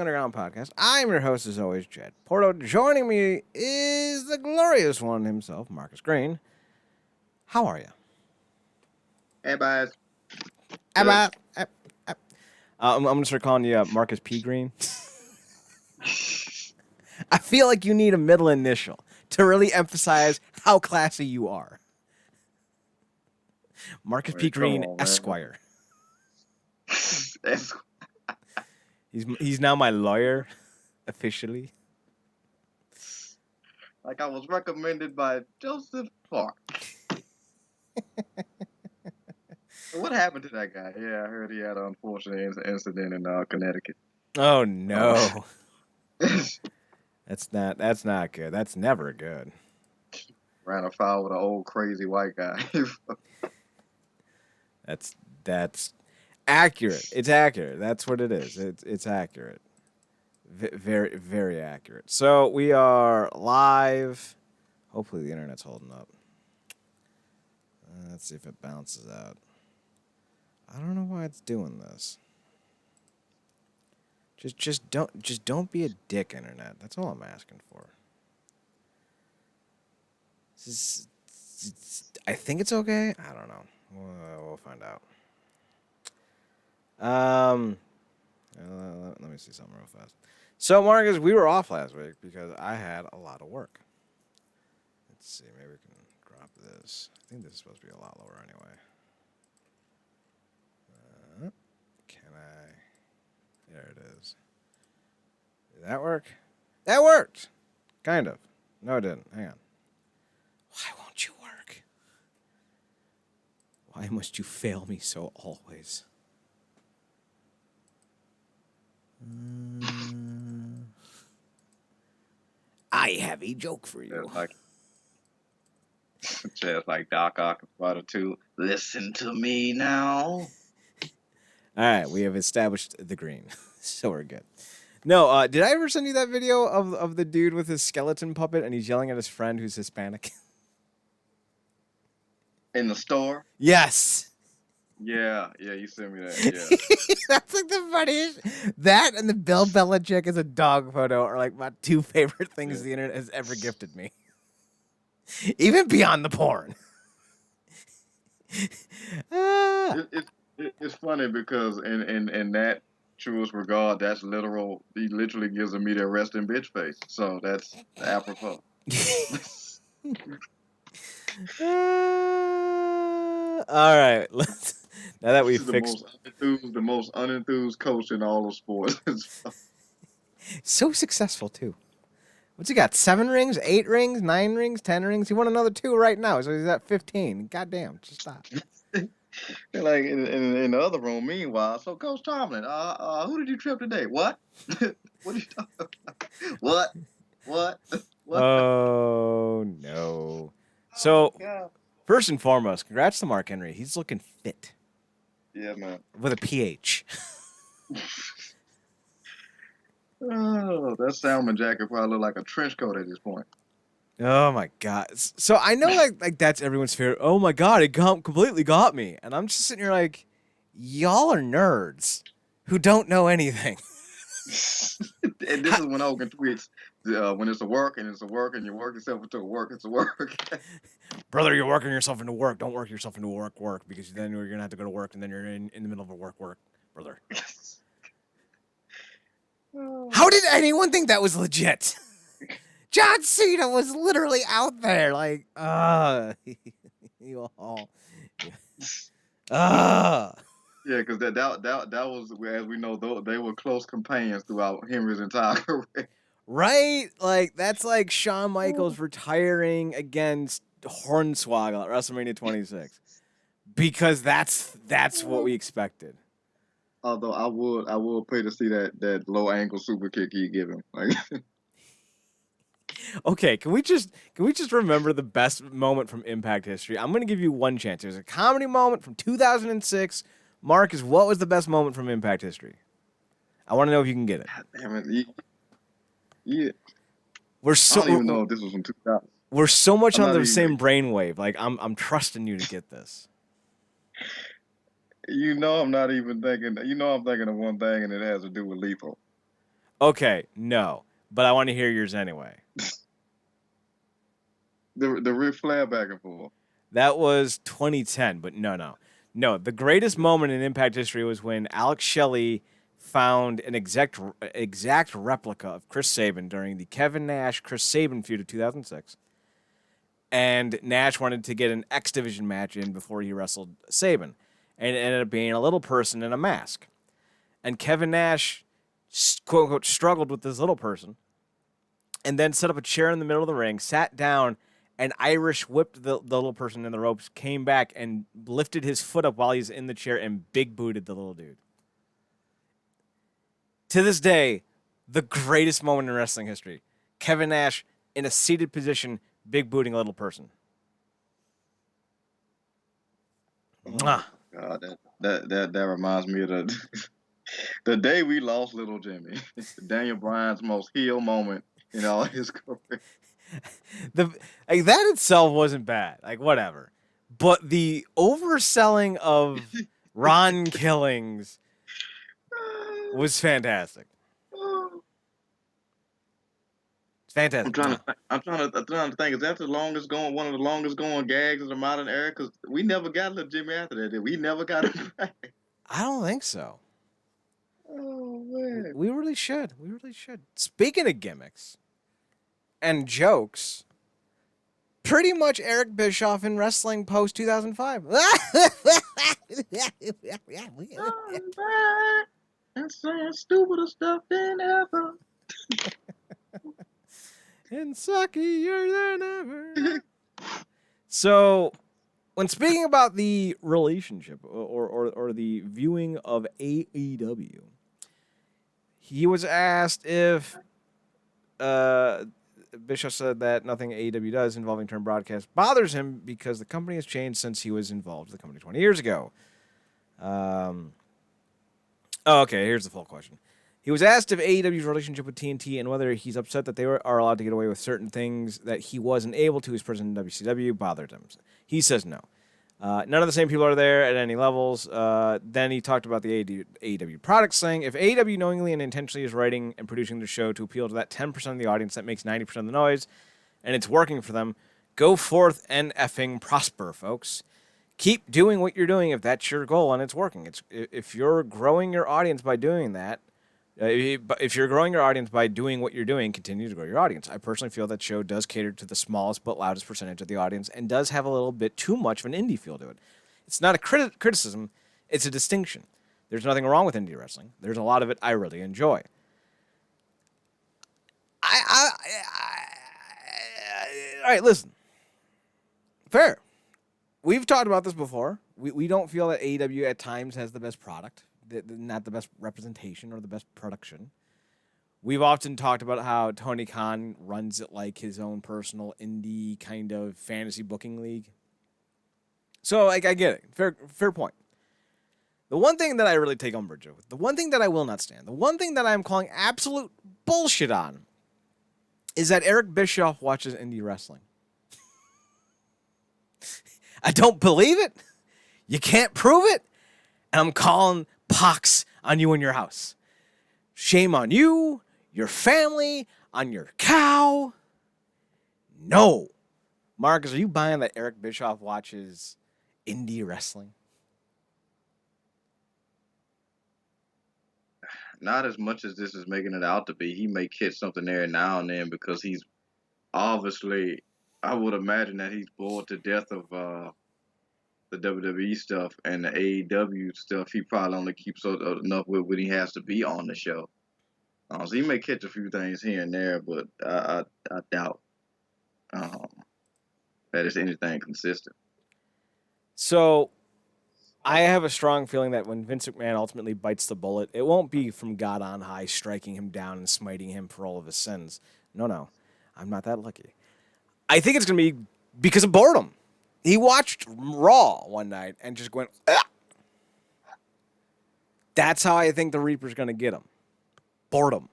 Underground podcast. I'm your host, as always, Jed Porto. Joining me is the glorious one himself, Marcus Green. How are you? Hey, guys. I'm going to start calling you Marcus P. Green. I feel like you need a middle initial to really emphasize how classy you are. Marcus P. Green, Esquire. He's now my lawyer, officially. Like I was recommended by Joseph Clark. What happened to that guy? Yeah, I heard he had an unfortunate incident in Connecticut. Oh no, that's not good. That's never good. Ran afoul with an old crazy white guy. That's accurate. It's accurate. That's what it is. It's accurate. Very, very accurate. So we are live. Hopefully the internet's holding up. Let's see if it bounces out. I don't know why it's doing this. Just don't be a dick, internet. That's all I'm asking for. I think it's okay. I don't know. We'll find out. Let me see something real fast. So, Marcus, we were off last week because I had a lot of work. Let's see. Maybe we can drop this. I think this is supposed to be a lot lower anyway. Can I? There it is. Did that work? That worked. Kind of. No, it didn't. Hang on. Why won't you work? Why must you fail me so always? I have a joke for you. Just like Doc Ock and Spider 2. Listen to me now. All right, we have established the green, so we're good. No, did I ever send you that video of the dude with his skeleton puppet and he's yelling at his friend who's Hispanic? In the store? Yes. Yeah, you sent me that. Yeah. That's like the funniest. That and the Bill Belichick as a dog photo are like my two favorite things the internet has ever gifted me. Even beyond the porn. It's funny because in that truest regard, that's literal. He literally gives me the resting bitch face. So that's apropos. All right, let's. Now that we fixed the most unenthused coach in all of sports. So successful too. What's he got? 7 rings, 8 rings, 9 rings, 10 rings. He won another 2 right now, so he's at 15. Goddamn, just stop. Like in the other room, meanwhile, so Coach Tomlin, who did you trip today? What? What are you talking about? What? Oh no. So first and foremost, congrats to Mark Henry. He's looking fit. Yeah, man. With a PH. Oh, that salmon jacket probably look like a trench coat at this point. Oh my god! So I know like that's everyone's favorite. Oh my god! It completely got me, and I'm just sitting here like, y'all are nerds who don't know anything. And this is when Hogan tweets, when it's a work and it's a work and you work yourself into a work, it's a work. Brother, you're working yourself into work. Don't work yourself into work, because then you're gonna have to go to work and then you're in the middle of a work, brother. How did anyone think that was legit? John Cena was literally out there, like, you all, Yeah, because that was, as we know, they were close companions throughout Henry's entire career. Right? Like, that's like Shawn Michaels retiring against Hornswoggle at WrestleMania 26, because that's what we expected. Although I would pay to see that low angle super kick he give him. Like, okay, can we just remember the best moment from Impact history? I'm gonna give you one chance. There's a comedy moment from 2006. Marcus, what was the best moment from Impact history? I want to know if you can get it. Damn it, yeah. I don't even know if this was from 2000. We're so much on the same brainwave. Like I'm trusting you to get this. I'm not even thinking. I'm thinking of one thing, and it has to do with lethal. Okay, no, but I want to hear yours anyway. The Ric Flair back and forth. That was 2010, but no. The greatest moment in Impact history was when Alex Shelley found an exact replica of Chris Sabin during the Kevin Nash Chris Sabin feud of 2006. And Nash wanted to get an X Division match in before he wrestled Sabin, and it ended up being a little person in a mask. And Kevin Nash, quote unquote, struggled with this little person, and then set up a chair in the middle of the ring, sat down, and Irish whipped the little person in the ropes, came back and lifted his foot up while he's in the chair and big booted the little dude. To this day, the greatest moment in wrestling history. Kevin Nash in a seated position, big booting a little person. Mwah. God, that reminds me of the day we lost Little Jimmy. Daniel Bryan's most heel moment in all his career. That itself wasn't bad. Like, whatever. But the overselling of Ron Killings was fantastic. It's fantastic. I'm trying to think. Is that one of the longest going gags of the modern era? Because we never got Little Jimmy after that. Did we? Never got him back. I don't think so. Oh man, We really should. We really should. Speaking of gimmicks and jokes, pretty much Eric Bischoff in wrestling post 2005. That's saying stupider stuff than ever. And suckier than ever. So, when speaking about the relationship or the viewing of AEW, he was asked if Bischoff said that nothing AEW does involving turn broadcast bothers him because the company has changed since he was involved with the company 20 years ago. Okay, here's the full question. He was asked if AEW's relationship with TNT and whether he's upset that they are allowed to get away with certain things that he wasn't able to as president of WCW bothered him. He says no. None of the same people are there at any levels. Then he talked about the AEW products, saying, if AEW knowingly and intentionally is writing and producing the show to appeal to that 10% of the audience that makes 90% of the noise, and it's working for them, go forth and effing prosper, folks. Keep doing what you're doing if that's your goal and it's working. If you're growing your audience by doing that, if you're growing your audience by doing what you're doing, continue to grow your audience. I personally feel that show does cater to the smallest but loudest percentage of the audience and does have a little bit too much of an indie feel to it. It's not a criticism, it's a distinction. There's nothing wrong with indie wrestling. There's a lot of it I really enjoy. All right, listen. Fair. We've talked about this before. We don't feel that AEW at times has the best product. Not the best representation or the best production. We've often talked about how Tony Khan runs it like his own personal indie kind of fantasy booking league. So, I get it. Fair point. The one thing that I really take umbrage with, the one thing that I will not stand, the one thing that I'm calling absolute bullshit on, is that Eric Bischoff watches indie wrestling. I don't believe it. You can't prove it. And I'm calling pox on you and your house. Shame on you, your family, on your cow. No. Marcus, are you buying that Eric Bischoff watches indie wrestling? Not as much as this is making it out to be. He may catch something there now and then because he's obviously, I would imagine that he's bored to death of the WWE stuff and the AEW stuff. He probably only keeps enough with when he has to be on the show. So he may catch a few things here and there, but I doubt that it's anything consistent. So, I have a strong feeling that when Vince McMahon ultimately bites the bullet, it won't be from God on high striking him down and smiting him for all of his sins. No. I'm not that lucky. I think it's going to be because of boredom. He watched Raw one night and just went, ah! That's how I think the Reaper's going to get him. Boredom.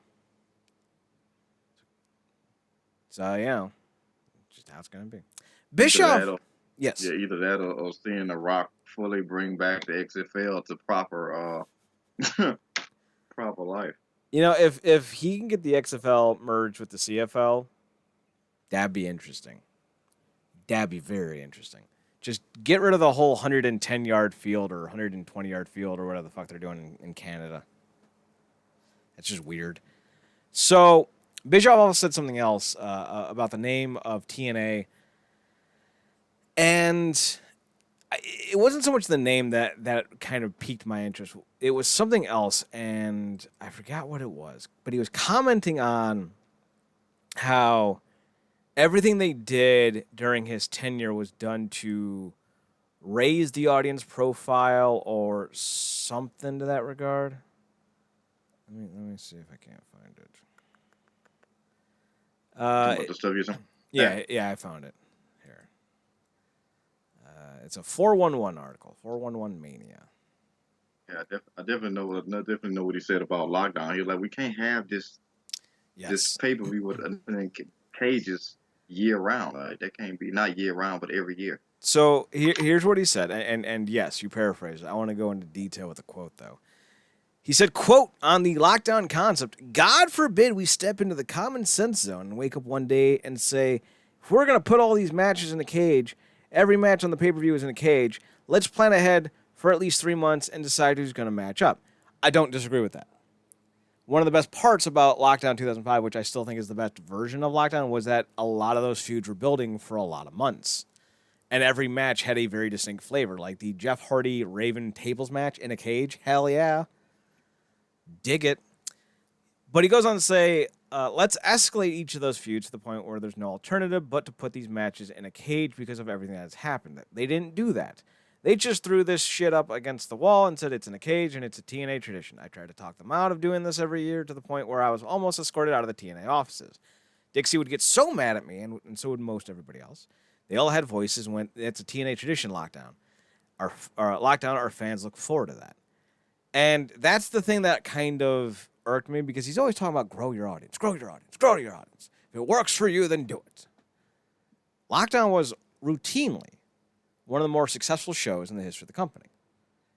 So, just how it's going to be. Bischoff. Yes. Yeah, either that or seeing The Rock fully bring back the XFL to proper proper life. You know, if he can get the XFL merged with the CFL, that'd be interesting. That'd be very interesting. Just get rid of the whole 110-yard field or 120-yard field or whatever the fuck they're doing in Canada. That's just weird. So Bischoff also said something else about the name of TNA, and it wasn't so much the name that kind of piqued my interest. It was something else, and I forgot what it was. But he was commenting on how everything they did during his tenure was done to raise the audience profile or something to that regard. Let me see if I can't find it. Talking about the stuff you're saying? Yeah, I found it here. It's a 411 article, 411 Mania. Yeah, I definitely know what he said about lockdown. He was like, we can't have this Yes. pay-per-view with cages year round. Like that can't be not year round, but every year. So here's what he said, and yes, you paraphrased it. I want to go into detail with the quote, though. He said, quote, on the lockdown concept, God forbid we step into the common sense zone and wake up one day and say, if we're going to put all these matches in a cage, every match on the pay-per-view is in a cage, let's plan ahead for at least 3 months and decide who's going to match up. I don't disagree with that. One of the best parts about Lockdown 2005, which I still think is the best version of Lockdown, was that a lot of those feuds were building for a lot of months. And every match had a very distinct flavor, like the Jeff Hardy Raven Tables match in a cage. Hell yeah. Dig it. But he goes on to say, let's escalate each of those feuds to the point where there's no alternative but to put these matches in a cage because of everything that has happened. They didn't do that. They just threw this shit up against the wall and said it's in a cage and it's a TNA tradition. I tried to talk them out of doing this every year to the point where I was almost escorted out of the TNA offices. Dixie would get so mad at me, and so would most everybody else. They all had voices and went, it's a TNA tradition lockdown. Our lockdown, our fans look forward to that. And that's the thing that kind of irked me because he's always talking about grow your audience, grow your audience, grow your audience. If it works for you, then do it. Lockdown was routinely one of the more successful shows in the history of the company.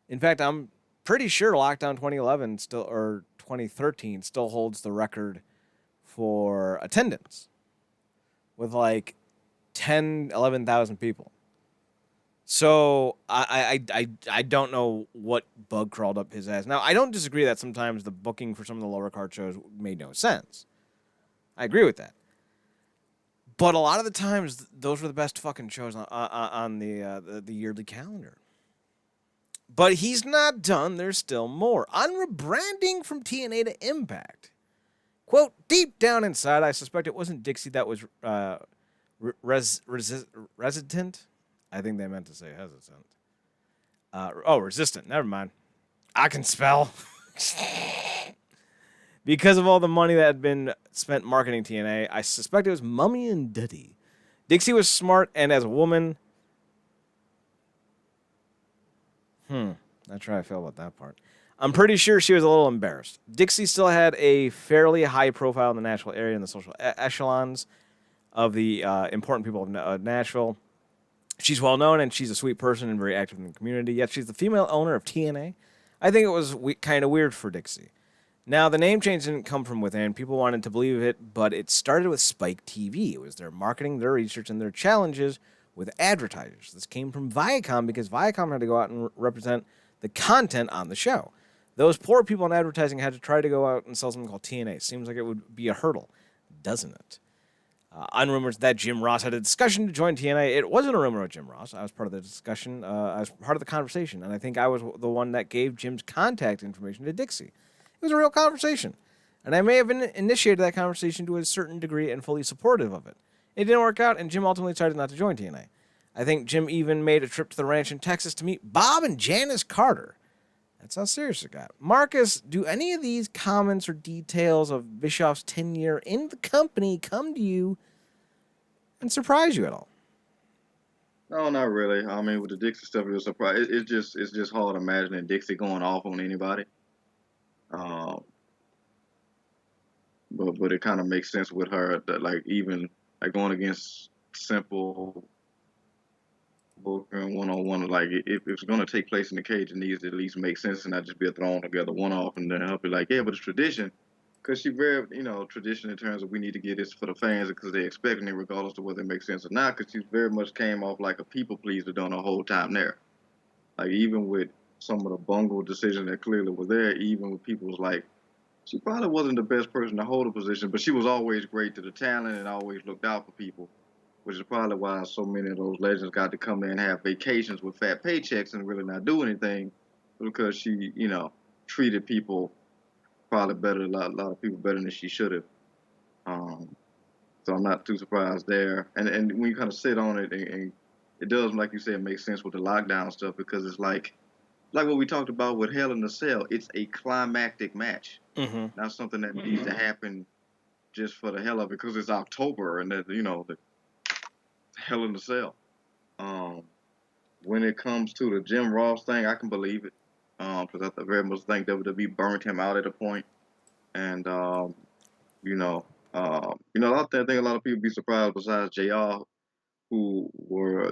In fact, I'm pretty sure Lockdown 2011 or 2013 still holds the record for attendance with like 10, 11,000 people. So I don't know what bug crawled up his ass. Now, I don't disagree that sometimes the booking for some of the lower card shows made no sense. I agree with that. But a lot of the times, those were the best fucking shows on the yearly calendar. But he's not done. There's still more. On rebranding from TNA to Impact. Quote, deep down inside, I suspect it wasn't Dixie that was resident. I think they meant to say hesitant. Resistant. Never mind. I can spell. Because of all the money that had been spent marketing TNA, I suspect it was Mummy and Duddy. Dixie was smart, and as a woman... Not sure how I feel about that part. I'm pretty sure she was a little embarrassed. Dixie still had a fairly high profile in the Nashville area in the social echelons of the important people of Nashville. She's well known, and she's a sweet person and very active in the community, yet she's the female owner of TNA. I think it was kind of weird for Dixie. Now, the name change didn't come from within. People wanted to believe it, but it started with Spike TV. It was their marketing, their research, and their challenges with advertisers. This came from Viacom because Viacom had to go out and represent the content on the show. Those poor people in advertising had to try to go out and sell something called TNA. Seems like it would be a hurdle, doesn't it? On rumors that Jim Ross had a discussion to join TNA. It wasn't a rumor of Jim Ross. I was part of the discussion. I was part of the conversation, and I think I was the one that gave Jim's contact information to Dixie. It was a real conversation, and I may have initiated that conversation to a certain degree and fully supportive of it. It didn't work out, and Jim ultimately decided not to join TNA. I think Jim even made a trip to the ranch in Texas to meet Bob and Janice Carter. That's how serious it got. Marcus, do any of these comments or details of Bischoff's tenure in the company come to you and surprise you at all? No, not really. I mean, with the Dixie stuff, it was surprising. It's just hard imagining Dixie going off on anybody. But it kind of makes sense with her that like even like going against simple booking 1-on-1, like if it's going to take place in the cage, it needs to at least make sense and not just be a thrown together one off, and then I'll be like, yeah, but it's tradition. Because she very, traditional in terms of we need to get this for the fans because they're expecting it regardless of whether it makes sense or not. Because she very much came off like a people pleaser during the whole time there. Like even with some of the bungled decisions that clearly were there, even with people was like, she probably wasn't the best person to hold a position, but she was always great to the talent and always looked out for people, which is probably why so many of those legends got to come in and have vacations with fat paychecks and really not do anything because she, treated people probably better, a lot of people better than she should have. Um, so I'm not too surprised there. And when you kind of sit on it, and it does, like you said, make sense with the lockdown stuff because it's like what we talked about with Hell in the Cell. It's a climactic match, Mm-hmm. not something that needs to happen just for the hell of it because it's October and that the Hell in the Cell. Um, when it comes to the Jim Ross thing, I can believe it because I very much think WWE burnt him out at a point, and you know, I think a lot of people be surprised besides JR who were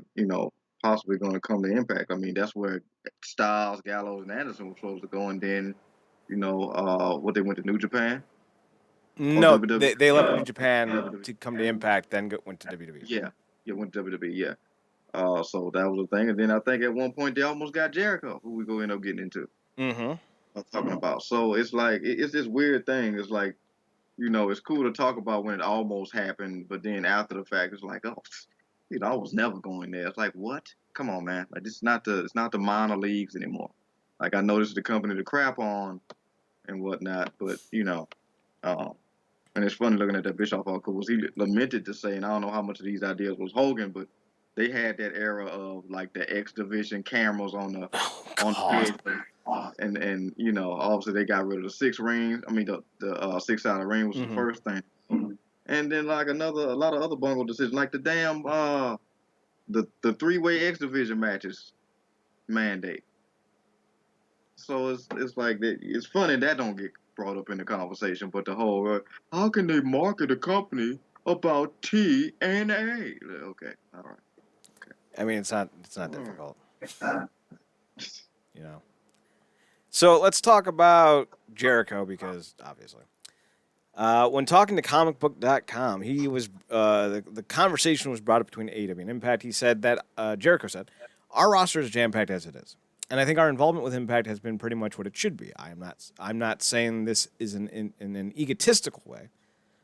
possibly going to come to Impact. I mean, that's where Styles, Gallows, and Anderson were supposed to go, and then what they went to New Japan or No, WWE. they left New Japan to come to Impact, then went to WWE. Yeah, yeah, went to WWE. Yeah. So that was the thing, and then I think at one point they almost got Jericho, who we go end up getting into. Mm-hmm. Talking about. So it's like it's this weird thing. It's like it's cool to talk about when it almost happened, but then after the fact, it's like, oh, I was never going there. It's like, what? Come on, man. Like it's not the minor leagues anymore. Like I know this is the company to crap on and whatnot, but um, and it's funny looking at that Bischoff article. Was he lamented to say, and I don't know how much of these ideas was Hogan, but they had that era of like the X Division cameras on the Oh on God. the and obviously they got rid of the six rings. I mean the 6-sided ring was the Mm-hmm. first thing, and then like a lot of other bungled decisions like the damn the 3-way X Division matches mandate. So it's like that. It's funny that don't get brought up in the conversation, but the whole how can they market a company about TNA? Okay, all right, I mean, it's not okay. difficult, you know. So let's talk about Jericho because obviously, when talking to comicbook.com, he was the conversation was brought up between AEW and Impact. He said that Jericho said, "Our roster is jam packed as it is, and I think our involvement with Impact has been pretty much what it should be. I'm not saying this is in an egotistical way,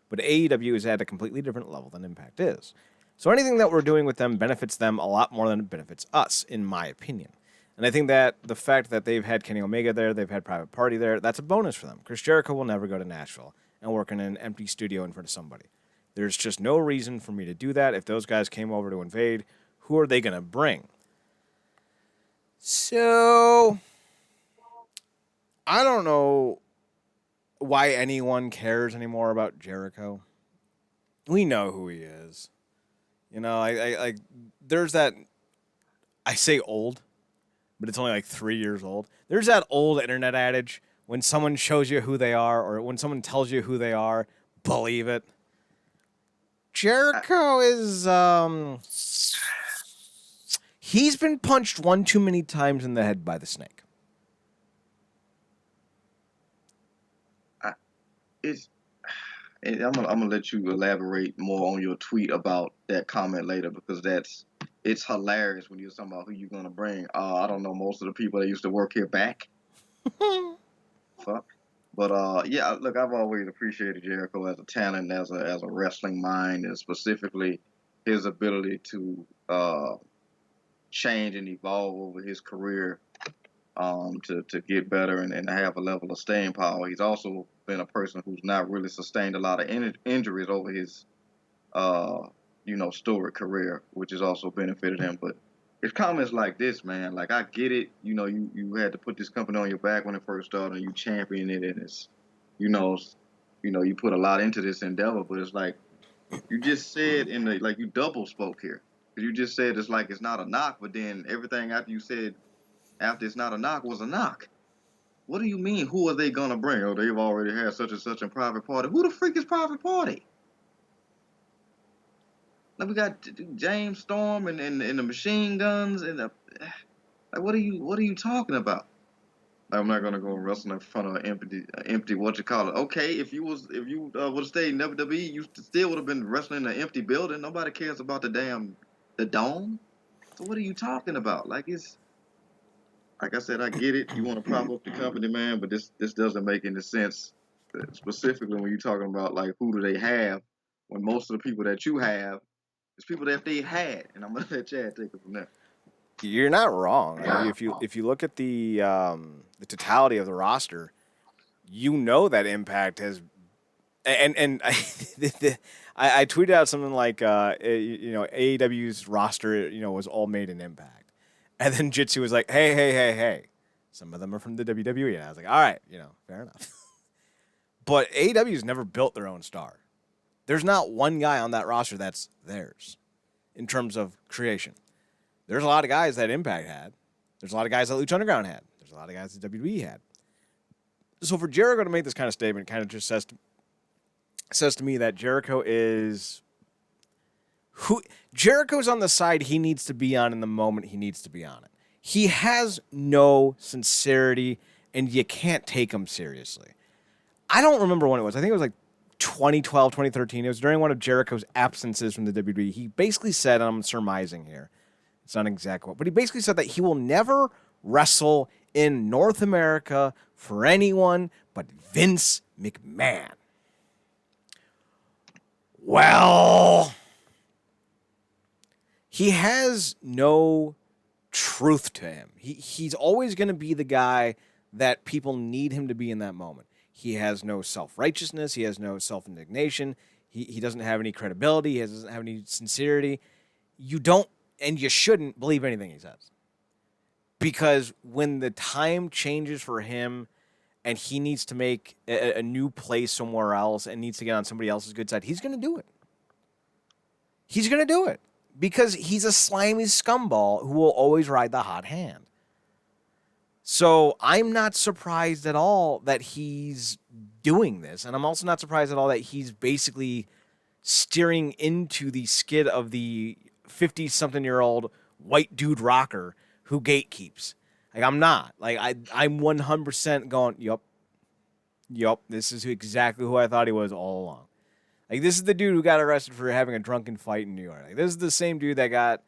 but AEW is at a completely different level than Impact is. So anything that we're doing with them benefits them a lot more than it benefits us, in my opinion." And I think that the fact that they've had Kenny Omega there, they've had Private Party there, that's a bonus for them. Chris Jericho will never go to Nashville and work in an empty studio in front of somebody. There's just no reason for me to do that. If those guys came over to invade, who are they going to bring? So, I don't know why anyone cares anymore about Jericho. We know who he is. I there's that, I say old, but it's only like 3 years old. There's that old internet adage when someone shows you who they are or when someone tells you who they are, believe it. Jericho is he's been punched one too many times in the head by the snake. It's and I'm gonna let you elaborate more on your tweet about that comment later because it's hilarious when you're talking about who you're gonna bring. I don't know most of the people that used to work here back. Fuck. But yeah, look, I've always appreciated Jericho as a talent, as a wrestling mind, and specifically his ability to change and evolve over his career to get better and have a level of staying power. He's also been a person who's not really sustained a lot of injuries over his uh, storied career, which has also benefited him. But it's comments like this, man. Like I get it. You had to put this company on your back when it first started, and you champion it, and it's, you know, you put a lot into this endeavor. But it's like you just said like you double spoke here. 'Cause you just said it's like it's not a knock, but then everything after you said after it's not a knock was a knock. What do you mean? Who are they gonna bring? Oh, they've already had such and such a private party. Who the freak is private party? Now we got James Storm and the machine guns and the like. What are you talking about? I'm not gonna go wrestle in front of an empty what you call it. Okay, if you would have stayed in WWE, you still would have been wrestling in an empty building. Nobody cares about the dome. So what are you talking about? Like it's like I said, I get it. You want to prop up the company, man, but this doesn't make any sense. Specifically when you're talking about like who do they have, when most of the people that you have is people that they had, and I'm gonna let Chad take it from there. You're not wrong. Like, if you look at the totality of the roster, you know that Impact has and I tweeted out something like AEW's roster was all made in Impact, and then Jitsu was like, hey, some of them are from the WWE, and I was like, all right, fair enough. But AEW's never built their own star. There's not one guy on that roster that's theirs in terms of creation. There's a lot of guys that Impact had. There's a lot of guys that Lucha Underground had. There's a lot of guys that WWE had. So for Jericho to make this kind of statement, kind of just says to me that Jericho's on the side he needs to be on in the moment he needs to be on it. He has no sincerity, and you can't take him seriously. I don't remember when it was. I think it was like 2012, 2013. It was during one of Jericho's absences from the WWE. He basically said, and I'm surmising here, it's not an exact quote, but he basically said that he will never wrestle in North America for anyone but Vince McMahon. Well, he has no truth to him. He's always going to be the guy that people need him to be in that moment. He has no self-righteousness. He has no self-indignation. He doesn't have any credibility. He doesn't have any sincerity. You don't, and you shouldn't believe anything he says. Because when the time changes for him and he needs to make a new place somewhere else and needs to get on somebody else's good side, he's going to do it. He's going to do it. Because he's a slimy scumball who will always ride the hot hand. So I'm not surprised at all that he's doing this. And I'm also not surprised at all that he's basically steering into the skid of the 50-something-year-old white dude rocker who gatekeeps. Like, I'm not. Like, I'm 100% going, yup, this is exactly who I thought he was all along. Like, this is the dude who got arrested for having a drunken fight in New York. Like, this is the same dude that got,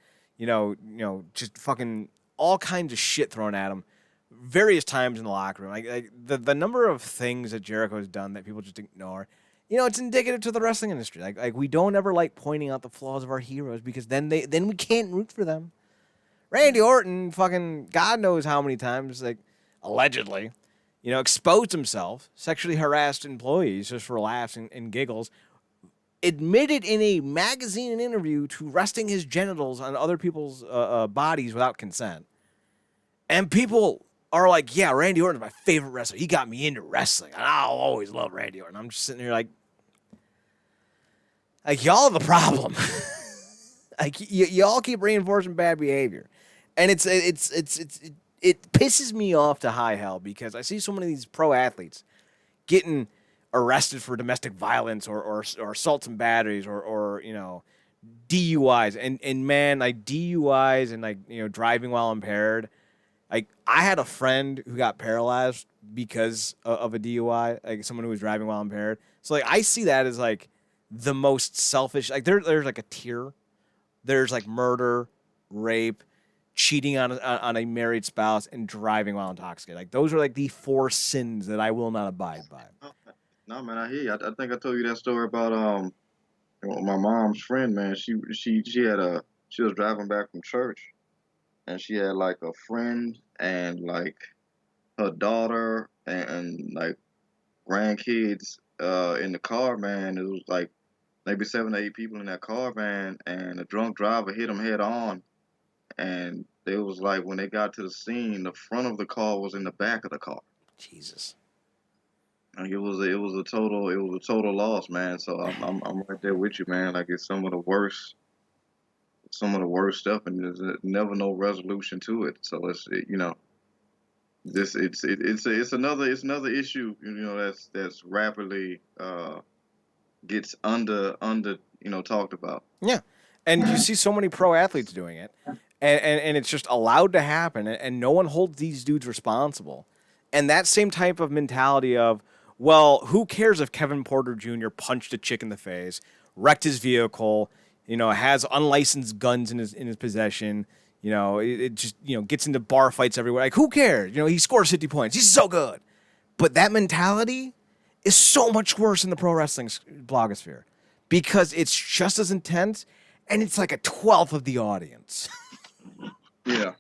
just fucking all kinds of shit thrown at him various times in the locker room. Like the number of things that Jericho has done that people just ignore, it's indicative to the wrestling industry. Like we don't ever like pointing out the flaws of our heroes because then we can't root for them. Randy Orton, fucking God knows how many times, like allegedly, exposed himself, sexually harassed employees just for laughs and giggles, admitted in a magazine interview to resting his genitals on other people's bodies without consent. And people are like, yeah, Randy Orton's my favorite wrestler. He got me into wrestling. And I'll always love Randy Orton. I'm just sitting here like y'all are the problem. Like, y'all keep reinforcing bad behavior. And it pisses me off to high hell because I see so many of these pro athletes getting arrested for domestic violence or assaults and batteries or DUIs. And man, like DUIs and like, driving while impaired. Like, I had a friend who got paralyzed because of a DUI, like someone who was driving while impaired. So, like, I see that as, like, the most selfish. Like, there's, like, a tier. There's, like, murder, rape, cheating on a married spouse, and driving while intoxicated. Like, those are, like, the 4 sins that I will not abide by. No, man, I hear you. I think I told you that story about my mom's friend, man. She was driving back from church. And she had like a friend and like her daughter and like grandkids in the car, man. It was like maybe 7 or 8 people in that car, man, and a drunk driver hit them head on. And it was like when they got to the scene, the front of the car was in the back of the car. Jesus. Like it was a total loss, man. So I'm right there with you, man. Like it's some of the worst stuff, and there's never no resolution to it. So it's another issue, that's rapidly gets under talked about. Yeah, and you see so many pro athletes doing it, and it's just allowed to happen, and no one holds these dudes responsible. And that same type of mentality of, well, who cares if Kevin Porter Jr. punched a chick in the face, wrecked his vehicle, has unlicensed guns in his possession, it just, gets into bar fights everywhere. Like, who cares? He scores 50 points. He's so good. But that mentality is so much worse in the pro wrestling blogosphere because it's just as intense and it's like a 12th of the audience. Yeah.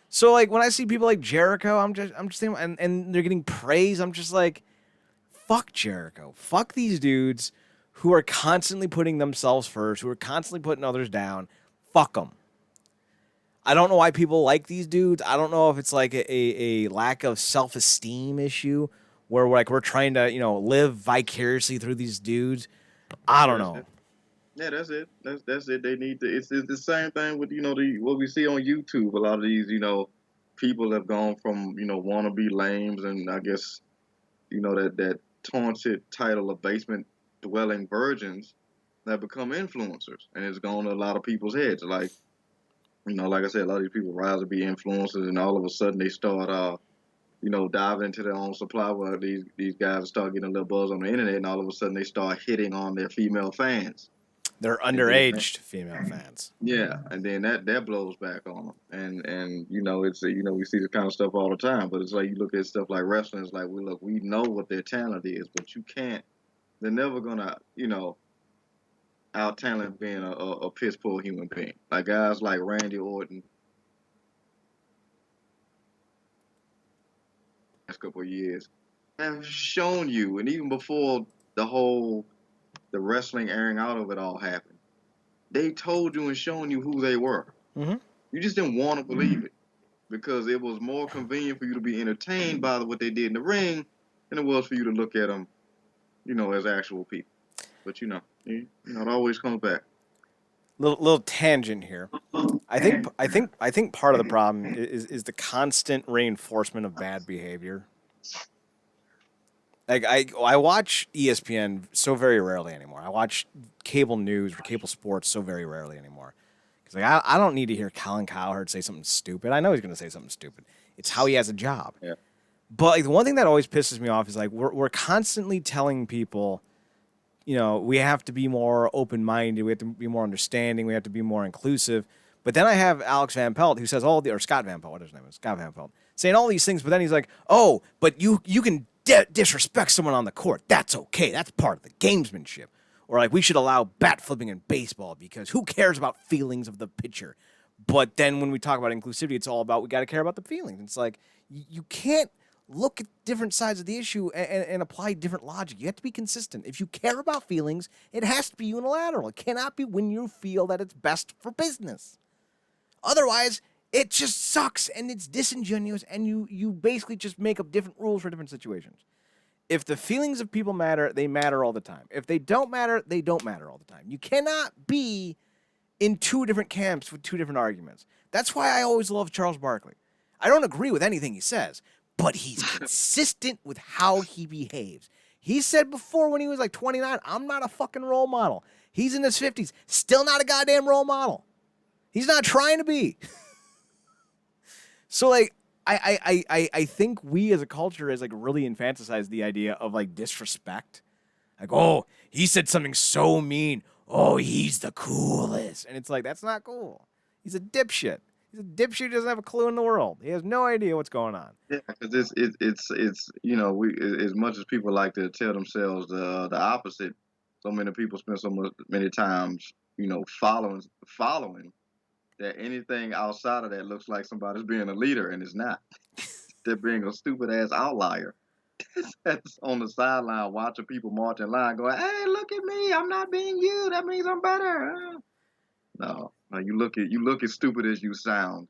So like when I see people like Jericho, I'm just thinking, and they're getting praise. I'm just like, fuck Jericho. Fuck these dudes who are constantly putting themselves first, who are constantly putting others down. Fuck them. I don't know why people like these dudes. I don't know if it's like a lack of self-esteem issue where we're trying to, live vicariously through these dudes. I don't know. Yeah, that's it. That's it. They need to. It's the same thing with what we see on YouTube. A lot of these people have gone from wannabe lames and I guess that taunted title of basement dwelling virgins that become influencers, and it's gone to a lot of people's heads. Like like I said, a lot of these people rise to be influencers, and all of a sudden they start diving into their own supply. Where these guys start getting a little buzz on the internet, and all of a sudden they start hitting on their female fans. They're underage female fans. Yeah, and then that blows back on them, and it's we see this kind of stuff all the time. But it's like you look at stuff like wrestling. It's like we know what their talent is, but you can't. They're never gonna out talent being a piss poor human being. Like guys like Randy Orton. Last couple of years have shown you, and even before the wrestling airing out of it all happened. They told you and shown you who they were. Mm-hmm. You just didn't want to believe it because it was more convenient for you to be entertained by what they did in the ring than it was for you to look at them, as actual people. But it always comes back. Little tangent here. I think part of the problem is the constant reinforcement of bad behavior. Like I watch ESPN so very rarely anymore. I watch cable news or cable sports so very rarely anymore. Because I don't need to hear Colin Cowherd say something stupid. I know he's going to say something stupid. It's how he has a job. Yeah. But the one thing that always pisses me off is we're constantly telling people, we have to be more open-minded, we have to be more understanding, we have to be more inclusive. But then I have Alex Van Pelt who says or Scott Van Pelt, what his name is, Scott Van Pelt, saying all these things. But then he's like, oh, but you can disrespect someone on the court. That's okay. That's part of the gamesmanship. Or we should allow bat flipping in baseball because who cares about feelings of the pitcher? But then when we talk about inclusivity, it's all about we got to care about the feelings. It's like you can't look at different sides of the issue and apply different logic. You have to be consistent. If you care about feelings, it has to be unilateral. It cannot be when you feel that it's best for business. Otherwise, it just sucks and it's disingenuous and you basically just make up different rules for different situations. If the feelings of people matter, they matter all the time. If they don't matter, they don't matter all the time. You cannot be in two different camps with two different arguments. That's why I always love Charles Barkley. I don't agree with anything he says, but he's consistent with how he behaves. He said before when he was 29, I'm not a fucking role model. He's in his 50s, still not a goddamn role model. He's not trying to be. So I think we as a culture has really infantilized the idea of disrespect. Oh, he said something so mean. Oh, he's the coolest. And it's that's not cool. He's a dipshit. He's a dipshit who doesn't have a clue in the world. He has no idea what's going on. Yeah, because it's we as much as people like to tell themselves the opposite. So many people spend many times following that anything outside of that looks like somebody's being a leader, and it's not. They're being a stupid ass outlier that's on the sideline watching people march in line, going, "Hey, look at me! I'm not being you. That means I'm better." No, you look as stupid as you sound.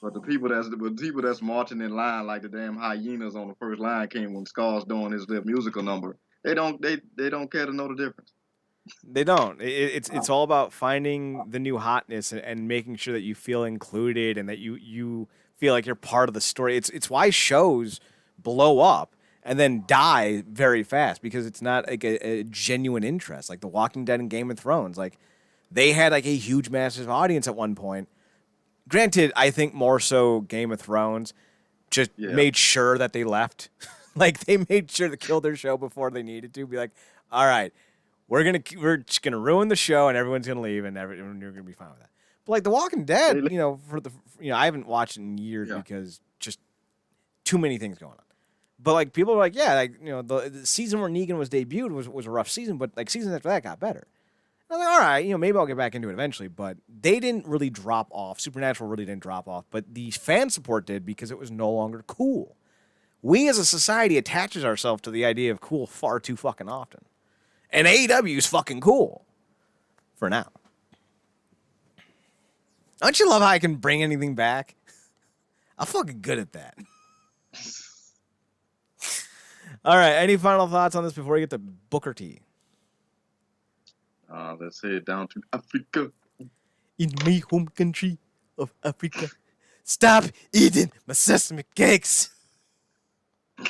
But the people that's marching in line like the damn hyenas on the first line came when Scar's doing his little musical number. They don't care to know the difference. They don't. It's all about finding the new hotness and making sure that you feel included and that you feel like you're part of the story. It's why shows blow up and then die very fast because it's not a genuine interest. Like The Walking Dead and Game of Thrones, they had a huge, massive audience at one point. Granted, I think more so Game of Thrones just Yeah. made sure that they left. Like they made sure to kill their show before they needed to. Be like, all right, we're just gonna ruin the show and everyone's gonna leave and you're gonna be fine with that. But like The Walking Dead, They- I haven't watched it in years Yeah. because just too many things going on. But like people are like, yeah, like the season where Negan was debuted was a rough season, but like seasons after that got better. And I'm like, all right, maybe I'll get back into it eventually. But they didn't really drop off. Supernatural really didn't drop off, but the fan support did because it was no longer cool. We as a society attaches ourselves to the idea of cool far too fucking often. And AEW is fucking cool. For now. Don't you love how I can bring anything back? I'm fucking good at that. All right, any final thoughts on this before we get to Booker T? Let's head down to Africa. In my home country of Africa. Stop eating my sesame cakes. I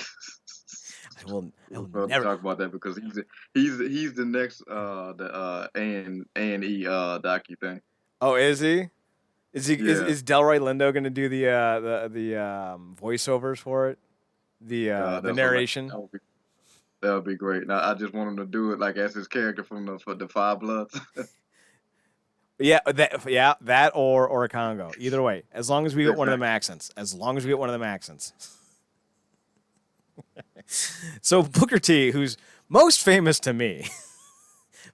will We'll never talk about that because he's the next the A&E docu thing. Oh, is he? Is he? Yeah. Is Delroy Lindo going to do the voiceovers for it? The That's narration. That would be great. Now I just want him to do it like as his character from the Five Bloods. Yeah, that or a Congo. Either way, as long as we get one of them accents. So Booker T, who's most famous to me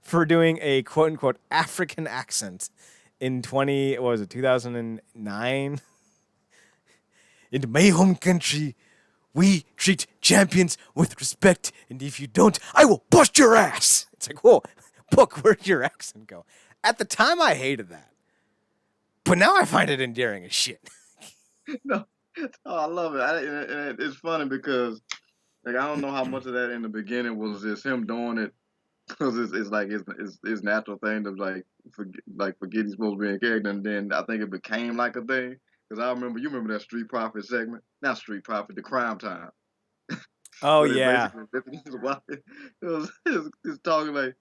for doing a quote unquote African accent in 2009. In my home country, we treat champions with respect, and if you don't, I will bust your ass. It's like, whoa, Book, where'd your accent go? At the time, I hated that. But now I find it endearing as shit. No, I love it. And it's funny because like I don't know how much of that in the beginning was just him doing it because it's like his natural thing to forget he's supposed to be a character, and then I think it became like a thing. Because you remember that Street Profit segment? Not Street Profit, the Crime Time. Oh, Where they yeah. basically his wife. It's talking like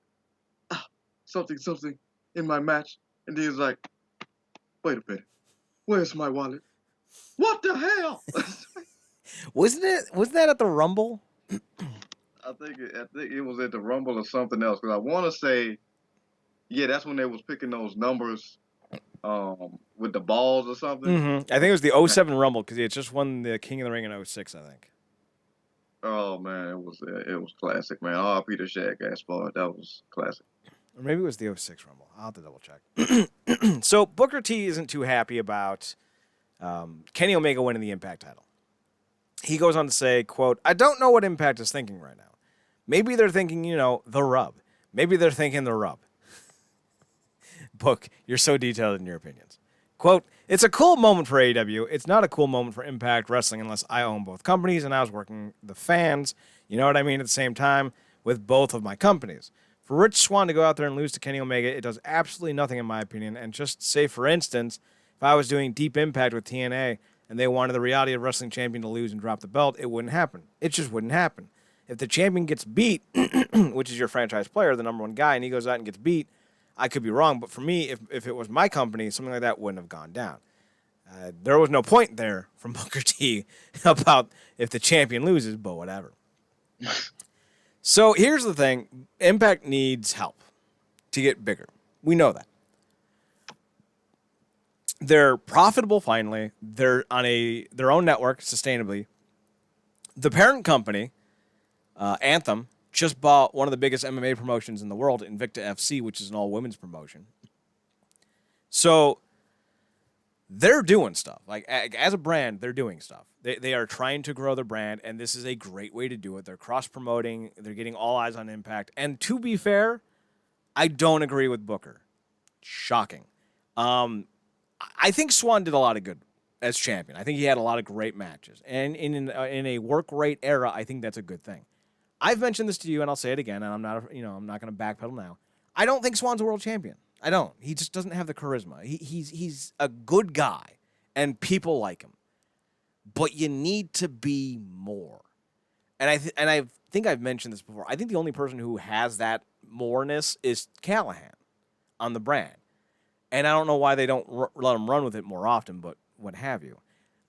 something in my match, and then he's like, wait a minute, where's my wallet? What the hell? Wasn't that at the Rumble? I think it was at the Rumble or something else. Because I want to say, yeah, that's when they was picking those numbers with the balls or something. Mm-hmm. I think it was the 07 Rumble because he had just won the King of the Ring in 06, I think. Oh man, it was classic, man. R.I.P. to Shaq Gaspard. That was classic. Or maybe it was the 06 Rumble. I'll have to double check. So Booker T isn't too happy about Kenny Omega winning the Impact title. He goes on to say, quote, I don't know what Impact is thinking right now. Maybe they're thinking, the rub. Maybe they're thinking the rub. Book, you're so detailed in your opinions. Quote, it's a cool moment for AEW. It's not a cool moment for Impact Wrestling unless I own both companies and I was working the fans, you know what I mean, at the same time with both of my companies. For Rich Swann to go out there and lose to Kenny Omega, it does absolutely nothing in my opinion. And just say, for instance, if I was doing Deep Impact with TNA and they wanted the Reality of Wrestling champion to lose and drop the belt, it wouldn't happen. It just wouldn't happen. If the champion gets beat, which is your franchise player, the number one guy, and he goes out and gets beat, I could be wrong. But for me, if it was my company, something like that wouldn't have gone down. There was no point there from Booker T about if the champion loses, but whatever. So here's the thing. Impact needs help to get bigger. We know that. They're profitable finally. They're on their own network sustainably. The parent company, Anthem, just bought one of the biggest MMA promotions in the world, Invicta FC, which is an all-women's promotion. So they're doing stuff. Like, as a brand, they're doing stuff. They are trying to grow their brand, and this is a great way to do it. They're cross-promoting. They're getting all eyes on Impact. And to be fair, I don't agree with Booker. Shocking. I think Swann did a lot of good as champion. I think he had a lot of great matches. And in a work rate era, I think that's a good thing. I've mentioned this to you, and I'll say it again, and I'm not going to backpedal now. I don't think Swann's a world champion. I don't. He just doesn't have the charisma. He's a good guy, and people like him. But you need to be more. And I think I've mentioned this before. I think the only person who has that moreness is Callahan on the brand. And I don't know why they don't let him run with it more often, but what have you.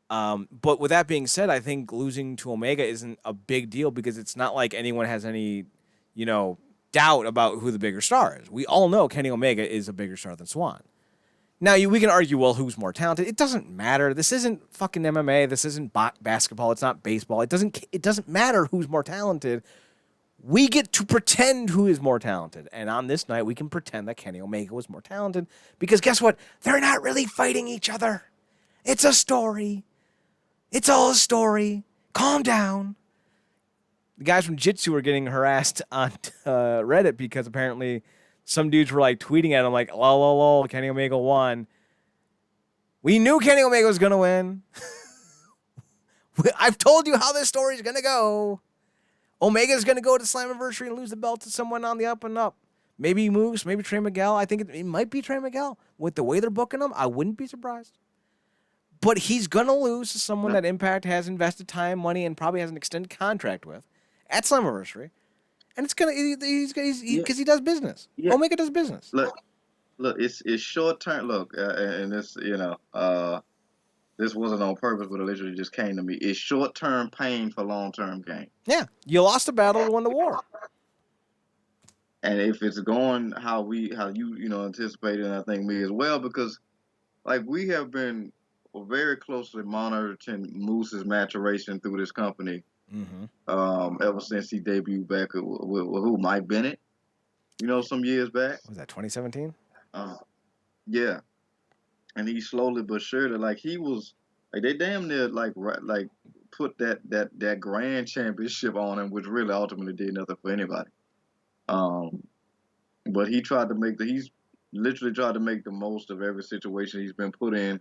But with that being said, I think losing to Omega isn't a big deal because it's not like anyone has any, doubt about who the bigger star is. We all know Kenny Omega is a bigger star than Swan. Now, we can argue, well, who's more talented? It doesn't matter. This isn't fucking MMA. This isn't basketball. It's not baseball. It doesn't matter who's more talented. We get to pretend who is more talented. And on this night, we can pretend that Kenny Omega was more talented because guess what? They're not really fighting each other. It's a story. It's all a story. Calm down. The guys from Jitsu were getting harassed on Reddit because apparently some dudes were like tweeting at him like, lol, lol, lol, Kenny Omega won. We knew Kenny Omega was going to win. I've told you how this story's going to go. Omega's going to go to Slammiversary and lose the belt to someone on the up and up. Maybe Moose, maybe Trey Miguel. I think it might be Trey Miguel. With the way they're booking him, I wouldn't be surprised. But he's going to lose to someone that Impact has invested time, money, and probably has an extended contract with at Slammiversary. And it's going to, because he does business. Yeah. Omega does business. Look, it's short term. Look, and this, this wasn't on purpose, but it literally just came to me. It's short term pain for long term gain. Yeah. You lost a battle and won the war. And if it's going how you anticipated, and I think me as well, because like we have been very closely monitoring Moose's maturation through this company ever since he debuted back with Mike Bennett, some years back. Was that 2017? Yeah. And he slowly but surely, like he was, like they damn near like put that grand championship on him, which really ultimately did nothing for anybody. But he's literally tried to make the most of every situation he's been put in,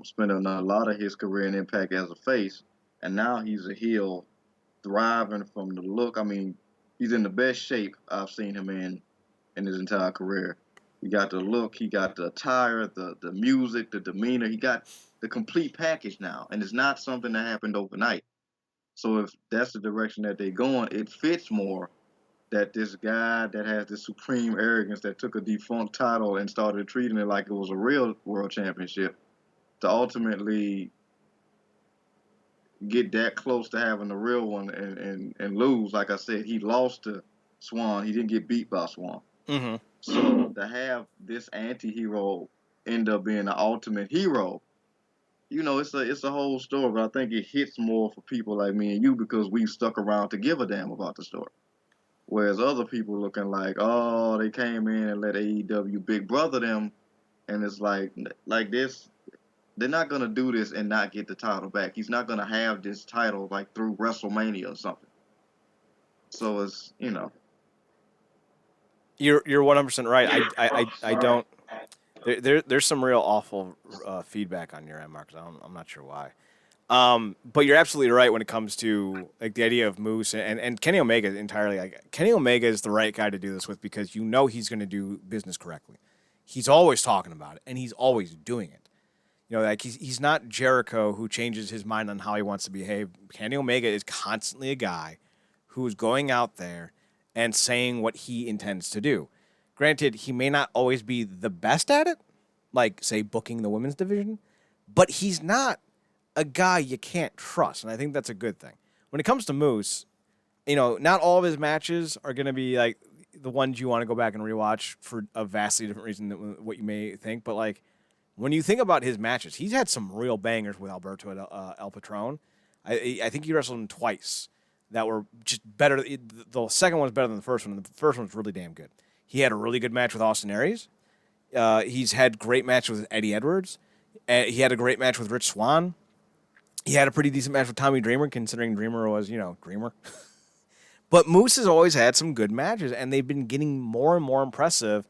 spending a lot of his career in Impact as a face, and now he's a heel, thriving from the look. I mean, he's in the best shape I've seen him in his entire career. He got the look, he got the attire, the music, the demeanor. He got the complete package now, and it's not something that happened overnight. So if that's the direction that they're going, it fits more that this guy that has this supreme arrogance that took a defunct title and started treating it like it was a real world championship to ultimately get that close to having the real one and lose. Like I said, he lost to Swan. He didn't get beat by Swan. Mm-hmm. So to have this anti-hero end up being the ultimate hero, it's a whole story, but I think it hits more for people like me and you because we've stuck around to give a damn about the story. Whereas other people looking like, oh, they came in and let AEW Big Brother them, and it's like this, they're not going to do this and not get the title back. He's not going to have this title like through WrestleMania or something. So it's, You're 100% right. I don't. There's some real awful feedback on your end, Marcus. I'm not sure why. But you're absolutely right when it comes to like the idea of Moose and Kenny Omega entirely. Like Kenny Omega is the right guy to do this with because he's going to do business correctly. He's always talking about it and he's always doing it. Like he's not Jericho who changes his mind on how he wants to behave. Kenny Omega is constantly a guy who is going out there and saying what he intends to do. Granted, he may not always be the best at it, like, say, booking the women's division, but he's not a guy you can't trust, and I think that's a good thing. When it comes to Moose, not all of his matches are going to be, like, the ones you want to go back and rewatch for a vastly different reason than what you may think, but, like, when you think about his matches, he's had some real bangers with Alberto El Patron. I think he wrestled him twice that were just better. The second one's better than the first one, and the first one's really damn good. He had a really good match with Austin Aries. He's had great matches with Eddie Edwards. He had a great match with Rich Swann. He had a pretty decent match with Tommy Dreamer, considering Dreamer was, Dreamer. But Moose has always had some good matches, and they've been getting more and more impressive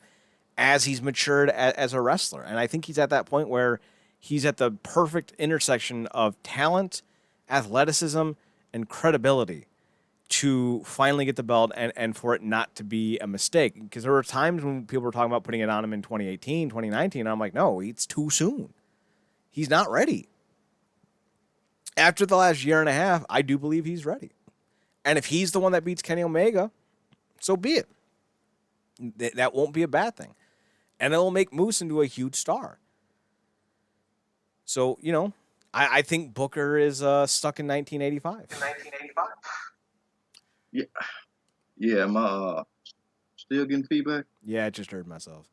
as he's matured as a wrestler. And I think he's at that point where he's at the perfect intersection of talent, athleticism, and credibility to finally get the belt and for it not to be a mistake. Because there were times when people were talking about putting it on him in 2018, 2019, and I'm like, no, it's too soon. He's not ready. After the last year and a half, I do believe he's ready. And if he's the one that beats Kenny Omega, so be it. That won't be a bad thing. And it'll make Moose into a huge star. So, I think Booker is stuck in 1985. Yeah, yeah. Am I still getting feedback? Yeah, I just heard myself.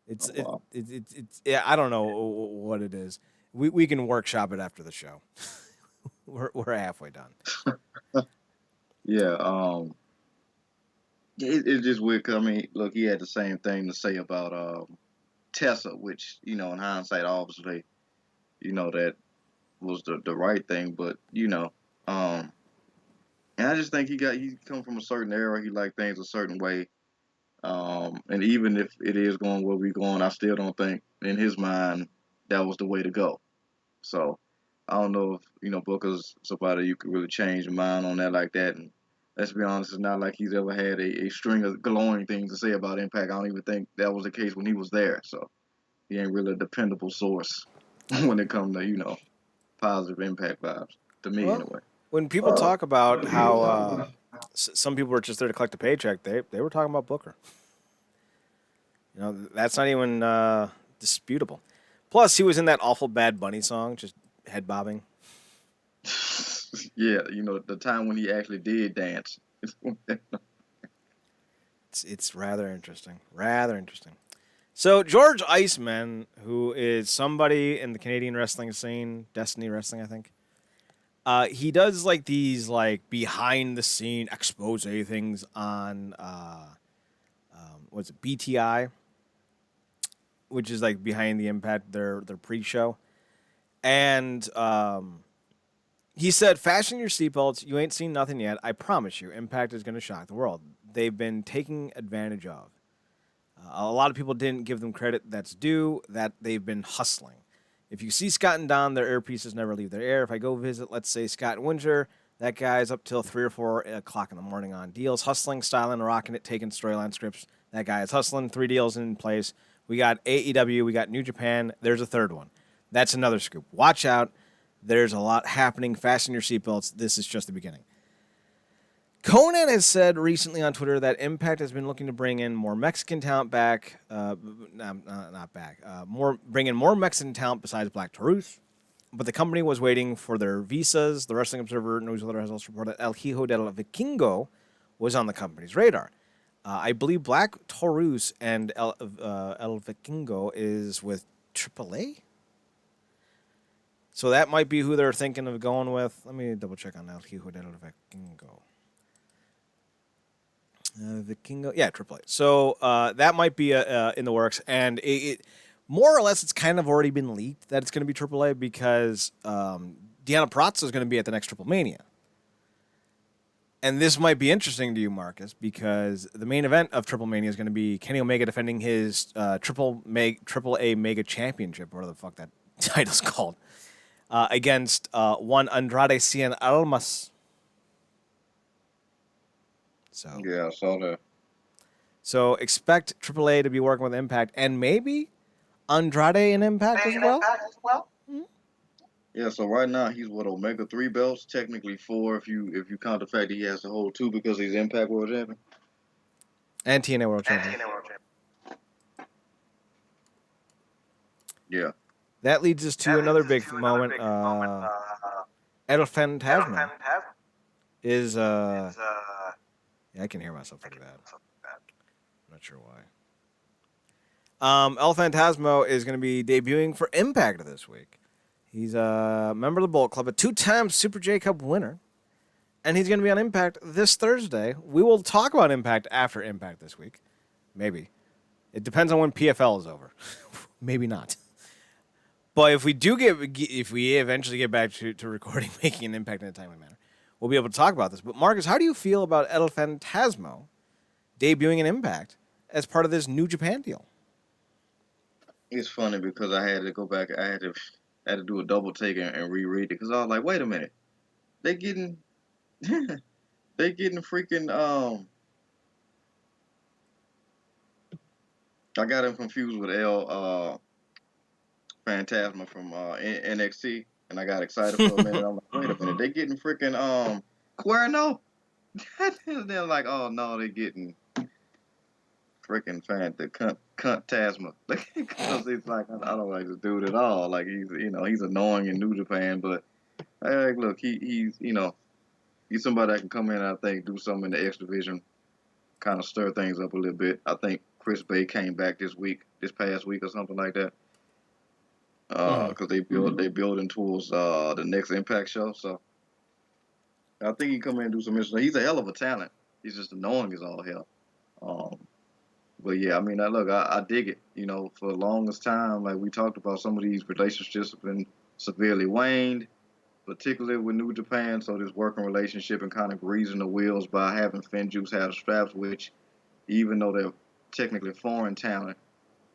Oh, wow. It's yeah. I don't know what it is. We can workshop it after the show. We're halfway done. Yeah. It's just weird. 'Cause, I mean, look, he had the same thing to say about Tessa, which in hindsight, obviously, that was the right thing. But um, and I just think he come from a certain era. He like things a certain way. And even if it is going where we going, I still don't think in his mind that was the way to go. So I don't know if Booker's somebody you could really change your mind on that like that. And let's be honest, it's not like he's ever had a string of glowing things to say about Impact. I don't even think that was the case when he was there. So he ain't really a dependable source when it comes to positive Impact vibes to me Well, anyway. when people talk about how some people were just there to collect a paycheck, they were talking about Booker. That's not even disputable. Plus, he was in that awful Bad Bunny song, just head bobbing. Yeah, the time when he actually did dance. It's rather interesting. Rather interesting. So George Iceman, who is somebody in the Canadian wrestling scene, Destiny Wrestling, I think. He does like these like behind the scene expose things on what's it, BTI, which is like behind the Impact, their pre-show, and he said, "Fasten your seatbelts. You ain't seen nothing yet. I promise you, Impact is going to shock the world. They've been taking advantage of. A lot of people didn't give them credit that's due. That they've been hustling. If you see Scott and Don, their earpieces never leave their ear. If I go visit, let's say Scott and Windsor, that guy's up till 3 or 4 o'clock in the morning on deals, hustling, styling, rocking it, taking storyline scripts. That guy is hustling. 3 deals in place. We got AEW. We got New Japan. There's a third one. That's another scoop. Watch out. There's a lot happening. Fasten your seatbelts. This is just the beginning." Conan has said recently on Twitter that Impact has been looking to bring in more Mexican talent back. Not back. Bring in more Mexican talent besides Black Taurus. But the company was waiting for their visas. The Wrestling Observer newsletter has also reported El Hijo del Vikingo was on the company's radar. I believe Black Taurus and El Vikingo is with AAA. So that might be who they're thinking of going with. Let me double check on El Hijo del Vikingo. Vikingo, yeah, AAA. So that might be in the works, and more or less it's kind of already been leaked that it's going to be AAA because Deanna Pratza is going to be at the next Triple Mania. And this might be interesting to you, Marcus, because the main event of Triple Mania is going to be Kenny Omega defending his Triple A Mega Championship, whatever the fuck that title's called, against one Andrade Cien Almas. So Yeah, I saw that. So expect AAA to be working with Impact and maybe Andrade in Impact as well. Yeah, so right now he's with Omega 3 belts, technically 4 if you count the fact that he has to hold 2 because he's Impact World Champion. And TNA World Champion. Yeah. That leads us to another big moment. El Fantasma is yeah, I can hear myself pretty bad. I'm not sure why. El Phantasmo is going to be debuting for Impact this week. He's a member of the Bullet Club, a 2-time Super J Cup winner, and he's going to be on Impact this Thursday. We will talk about Impact after Impact this week. Maybe. It depends on when PFL is over. Maybe not. But if we eventually get back to recording, making an impact in a timely manner, we'll be able to talk about this. But Marcus, how do you feel about El Phantasmo debuting an Impact as part of this New Japan deal? It's funny because I had to go back. I had to do a double take and reread it because I was like, wait a minute, they getting they getting freaking I got him confused with El Phantasma from NXT, and I got excited for a minute. I'm like, wait a minute, they getting freaking Cuerno? And they're like, oh no, they getting freaking fan, the cunt Tasma, because it's like I don't like this dude at all. Like he's annoying in New Japan, but hey, look, he's somebody that can come in and I think do something in the X division, kind of stir things up a little bit. I think Chris Bay came back this past week or something like that, Mm-hmm. because they building towards the next Impact show. So I think he come in and do some interesting. He's a hell of a talent. He's just annoying as all hell. Um, but yeah, I mean, I dig it. For the longest time, like we talked about, some of these relationships have been severely waned, particularly with New Japan. So this working relationship and kind of greasing the wheels by having Finjuice have the straps, which even though they're technically foreign talent,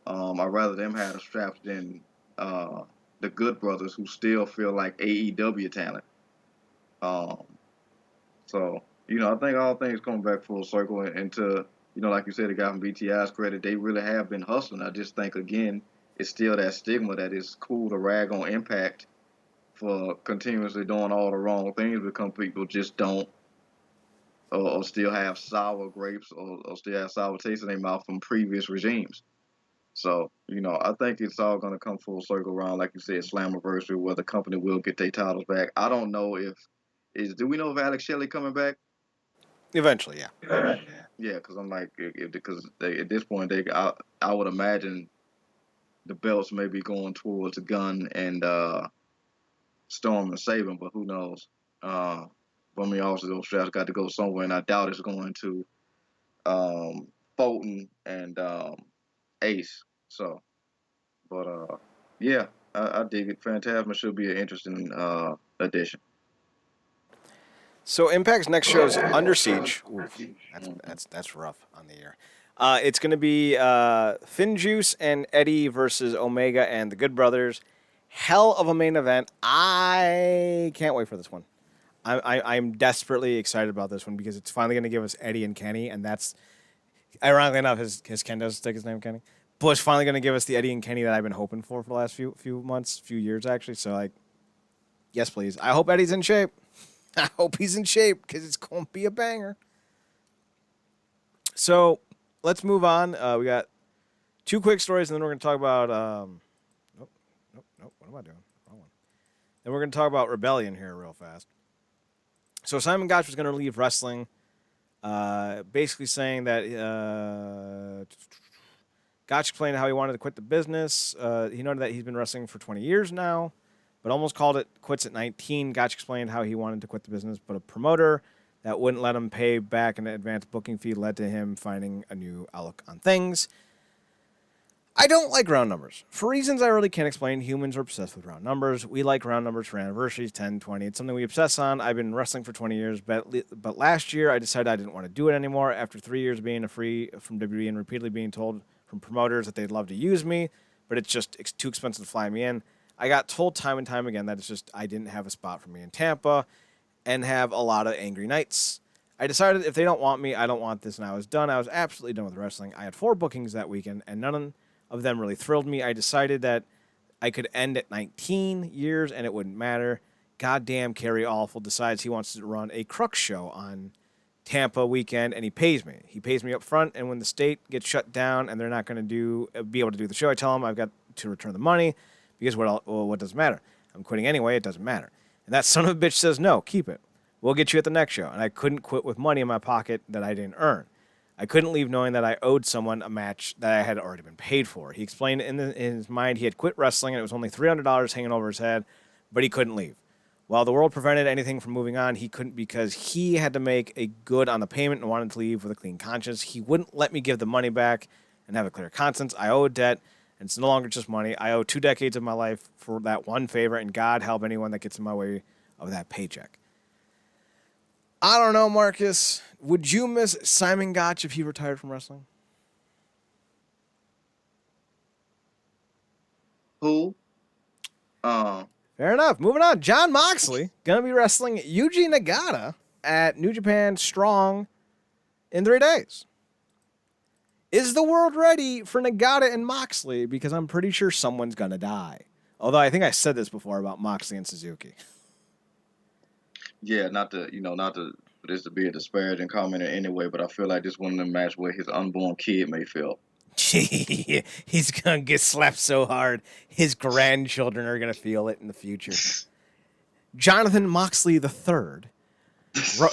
I'd rather them have the straps than the Good Brothers, who still feel like AEW talent. Um, so I think all things come back full circle, and to like you said, the guy from BTI's credit, they really have been hustling. I just think again, it's still that stigma that it's cool to rag on Impact for continuously doing all the wrong things because people just don't, or still have sour grapes, or still have sour taste in their mouth from previous regimes. So, I think it's all going to come full circle around, like you said, Slammiversary, where the company will get their titles back. I don't know do we know if Alex Shelley coming back? Eventually, yeah. Yeah, because I'm like, because at this point, I would imagine the belts may be going towards Gunn and Storm and Saban, but who knows? But I mean, also those straps got to go somewhere, and I doubt it's going to um, Fulton and Ace. So, but yeah, I dig it. Phantasma should be an interesting addition. So Impact's next show is Under Siege. Oof, that's rough on the air. It's going to be Finjuice and Eddie versus Omega and the Good Brothers. Hell of a main event. I can't wait for this one. I'm desperately excited about this one because it's finally going to give us Eddie and Kenny, and that's ironically enough his Ken does take his name Kenny, but it's finally going to give us the Eddie and Kenny that I've been hoping for the last few months, few years actually. So like, yes please. I hope Eddie's in shape. I hope he's in shape because it's going to be a banger. So let's move on. We got two quick stories, and then we're going to talk about. Nope. What am I doing? Wrong one. Then we're going to talk about Rebellion here real fast. So Simon Gotch was going to leave wrestling, basically saying that Gotch explained how he wanted to quit the business. He noted that he's been wrestling for 20 years now, but almost called it quits at 19. Gotch explained how he wanted to quit the business, but a promoter that wouldn't let him pay back an advance booking fee led to him finding a new outlook on things. I don't like round numbers. For reasons I really can't explain, humans are obsessed with round numbers. We like round numbers for anniversaries, 10, 20. It's something we obsess on. I've been wrestling for 20 years, but last year I decided I didn't want to do it anymore after 3 years being free from WWE and repeatedly being told from promoters that they'd love to use me, but it's too expensive to fly me in. I got told time and time again that it's just I didn't have a spot for me in Tampa and have a lot of angry nights. I decided if they don't want me, I don't want this, and I was done. I was absolutely done with wrestling. I had 4 bookings that weekend, and none of them really thrilled me. I decided that I could end at 19 years and it wouldn't matter. Goddamn, Kerry Awful decides he wants to run a Crux show on Tampa weekend, and he pays me. He pays me up front, and when the state gets shut down and they're not going to be able to do the show, I tell him I've got to return the money because what does it matter? I'm quitting anyway. It doesn't matter. And that son of a bitch says, no, keep it. We'll get you at the next show. And I couldn't quit with money in my pocket that I didn't earn. I couldn't leave knowing that I owed someone a match that I had already been paid for. He explained in his mind he had quit wrestling and it was only $300 hanging over his head, but he couldn't leave. While the world prevented anything from moving on, he couldn't because he had to make a good on the payment and wanted to leave with a clean conscience. He wouldn't let me give the money back and have a clear conscience. I owe a debt, and it's no longer just money. I owe 2 decades of my life for that one favor, and God help anyone that gets in my way of that paycheck. I don't know, Marcus. Would you miss Simon Gotch if he retired from wrestling? Who? Fair enough. Moving on. Jon Moxley gonna be wrestling Yuji Nagata at New Japan Strong in 3 days. Is the world ready for Nagata and Moxley? Because I'm pretty sure someone's gonna die. Although I think I said this before about Moxley and Suzuki. Yeah, not to for this to be a disparaging comment in any way, but I feel like this one of the match where his unborn kid may feel. He's gonna get slapped so hard, his grandchildren are gonna feel it in the future. Jonathan Moxley III,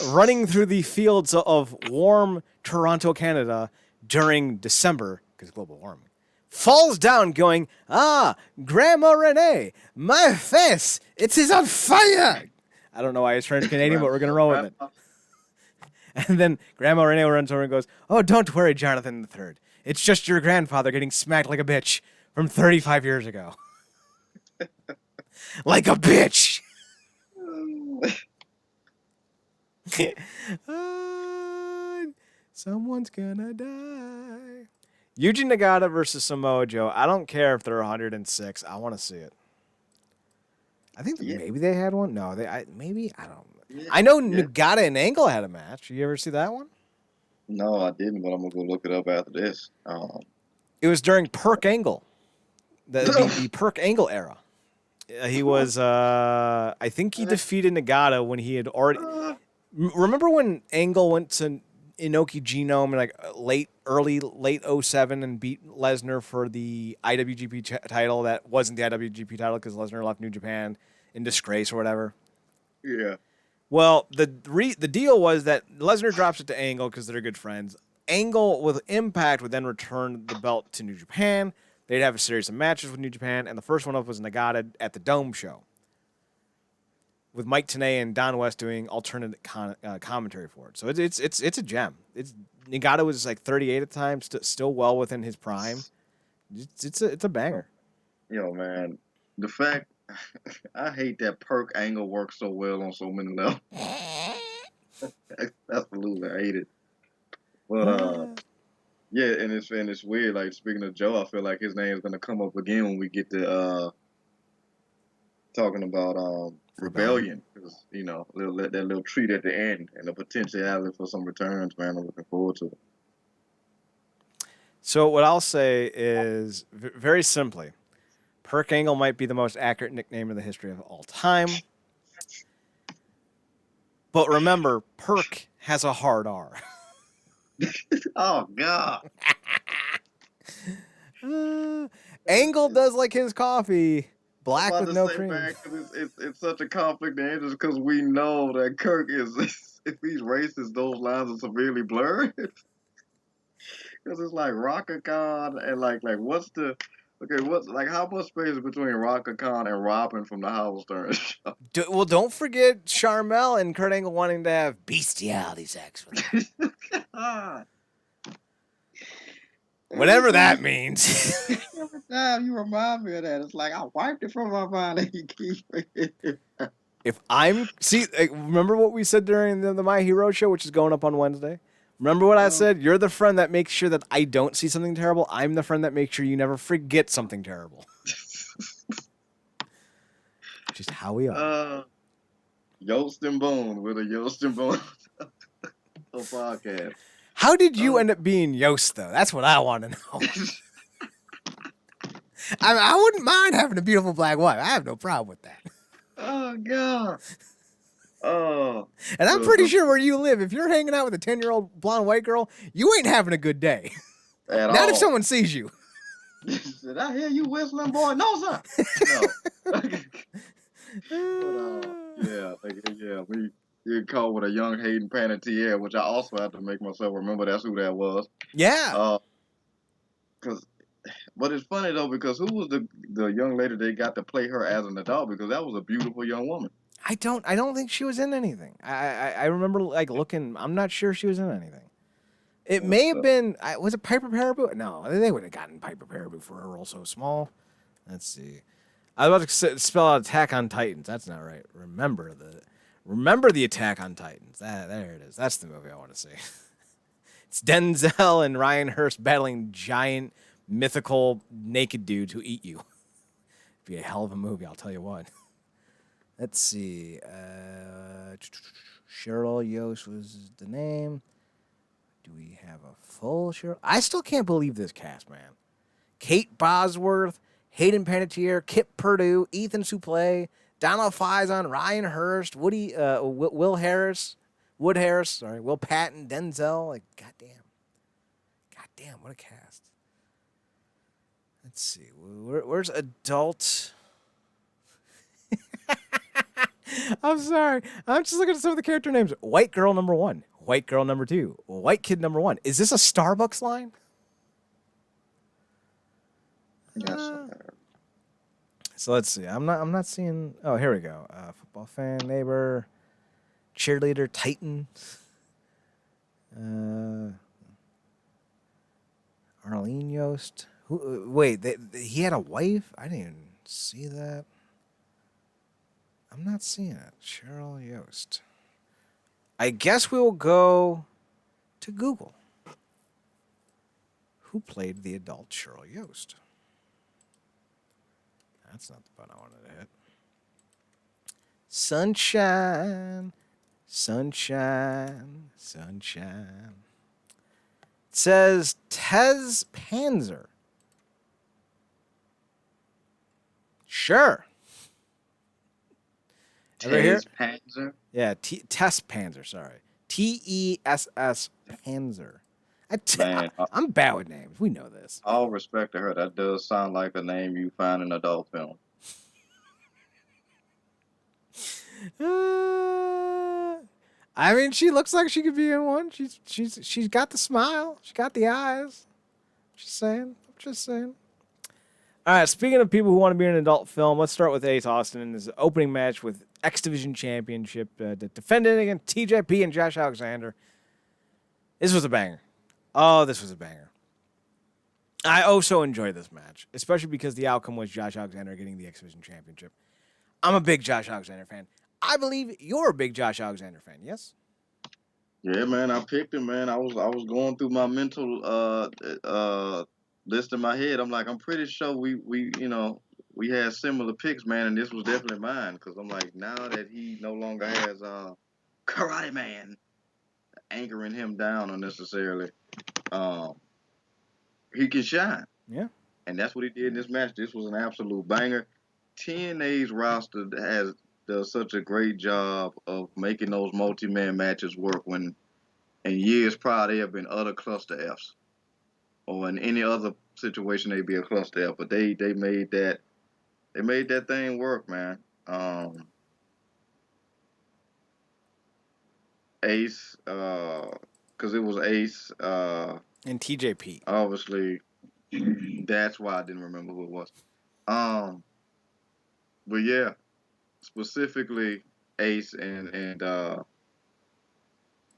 running through the fields of warm Toronto, Canada during December, because global warming, falls down going, Grandma Renee, my face, it is on fire. I don't know why he's French Canadian, but we're going to roll with it. And then Grandma Renee runs over and goes, oh, don't worry, Jonathan III. It's just your grandfather getting smacked like a bitch from 35 years ago. Like a bitch. Someone's gonna die. Yuji Nagata versus Samoa Joe. I don't care if they're 106. I want to see it. I think maybe they had one. No, maybe I don't. Yeah. I know Nagata and Angle had a match. You ever see that one? No, I didn't. But I'm gonna go look it up after this. It was during Perk Angle, the Perk Angle era. He was. I think he defeated Nagata when he had already. Remember when Angle went to Inoki Genome in like late 07 and beat Lesnar for the IWGP title that wasn't the IWGP title because Lesnar left New Japan in disgrace or whatever? Yeah. Well, the deal was that Lesnar drops it to Angle because they're good friends. Angle with Impact would then return the belt to New Japan. They'd have a series of matches with New Japan, and the first one up was Nagata at the Dome show, with Mike Tenay and Don West doing alternate commentary for it. So it's a gem. Nagata was like 38 at the time, still well within his prime. It's a banger. Yo, man, the fact I hate that Perk Angle works so well on so many levels. Absolutely, I hate it. But yeah, and it's weird. Like speaking of Joe, I feel like his name is gonna come up again when we get to talking about Rebellion, because that little treat at the end and the potentiality for some returns, man. I'm looking forward to it. So what I'll say is very simply, Perk Angle might be the most accurate nickname in the history of all time. But remember, Perk has a hard R. Oh God. Angle does like his coffee. Black with no cream. It's such a conflict of interest because we know that Kirk is, if he's racist, those lines are severely blurred. Because it's like Rockacon and like what's how much space is between Rockacon and Robin from the Howard Stern show? Well, don't forget Charmel and Kurt Angle wanting to have bestiality sex with him. Whatever that means. Every time you remind me of that, it's like I wiped it from my mind and you keep it. Remember what we said during the My Hero show, which is going up on Wednesday? Remember what I said? You're the friend that makes sure that I don't see something terrible. I'm the friend that makes sure you never forget something terrible. Just how we are. Yost and Bone with a Yost and Bone podcast. How did you end up being Yost, though? That's what I want to know. I wouldn't mind having a beautiful black wife. I have no problem with that. Oh, God. Oh. And I'm pretty sure where you live, if you're hanging out with a 10-year-old blonde white girl, you ain't having a good day. Not if someone sees you. Did I hear you whistling, boy? No, sir. No. We called with a young Hayden Panettiere, which I also have to make myself remember that's who that was. Yeah. But it's funny though, because who was the young lady they got to play her as an adult? Because that was a beautiful young woman. I don't think she was in anything. I remember looking. I'm not sure she was in anything. It may have been. Was it Piper Paraboo? No, they would have gotten Piper Paraboo for a role so small. Let's see. I was about to spell out Attack on Titans. That's not right. Remember the Attack on Titans. There it is. That's the movie I want to see. It's Denzel and Ryan Hurst battling giant mythical naked dudes who eat you. It'd be a hell of a movie, I'll tell you what. Let's see. Cheryl Yost was the name. Do we have a full Cheryl? I still can't believe this cast, man. Kate Bosworth, Hayden Panettiere, Kip Perdue, Ethan Suplee, Donald Faison, Ryan Hurst, Will Harris, Wood Harris, sorry, Will Patton, Denzel. Like, goddamn, what a cast. Let's see, where's adult? I'm sorry, I'm just looking at some of the character names. White girl number 1, white girl number 2, white kid number 1. Is this a Starbucks line? Yes. So let's see. I'm not seeing. Oh, here we go. Football fan, neighbor, cheerleader, Titan. Arlene Yost. Who? Wait, he had a wife? I didn't even see that. I'm not seeing it. Cheryl Yost. I guess we will go to Google. Who played the adult Cheryl Yost? That's not the button I wanted to hit. Sunshine, sunshine, sunshine. It says Tez Panzer. Sure. Ever hear? Tez Panzer? Yeah, Tess Panzer, sorry. Tess Panzer. Man, I'm bad with names. We know this. all respect to her. That does sound like a name you find in an adult film. I mean, she looks like she could be in one. She's got the smile. She got the eyes. Just saying. I'm just saying. All right. Speaking of people who want to be in an adult film, let's start with Ace Austin in his opening match with X Division Championship, defending against TJP and Josh Alexander. This was a banger. Oh, this was a banger. I also enjoyed this match, especially because the outcome was Josh Alexander getting the X Division Championship. I'm a big Josh Alexander fan. I believe you're a big Josh Alexander fan, yes? Yeah, man, I picked him, man. I was going through my mental list in my head. I'm like, I'm pretty sure we had similar picks, man, and this was definitely mine because I'm like, now that he no longer has Karate Man anchoring him down unnecessarily, he can shine. Yeah. And that's what he did in this match. This was an absolute banger. TNA's roster does such a great job of making those multi-man matches work when in years prior they have been utter cluster Fs. Or in any other situation they'd be a cluster F. But they made that thing work, man. Ace, because it was Ace, And TJP. obviously that's why I didn't remember who it was. But yeah, specifically Ace and I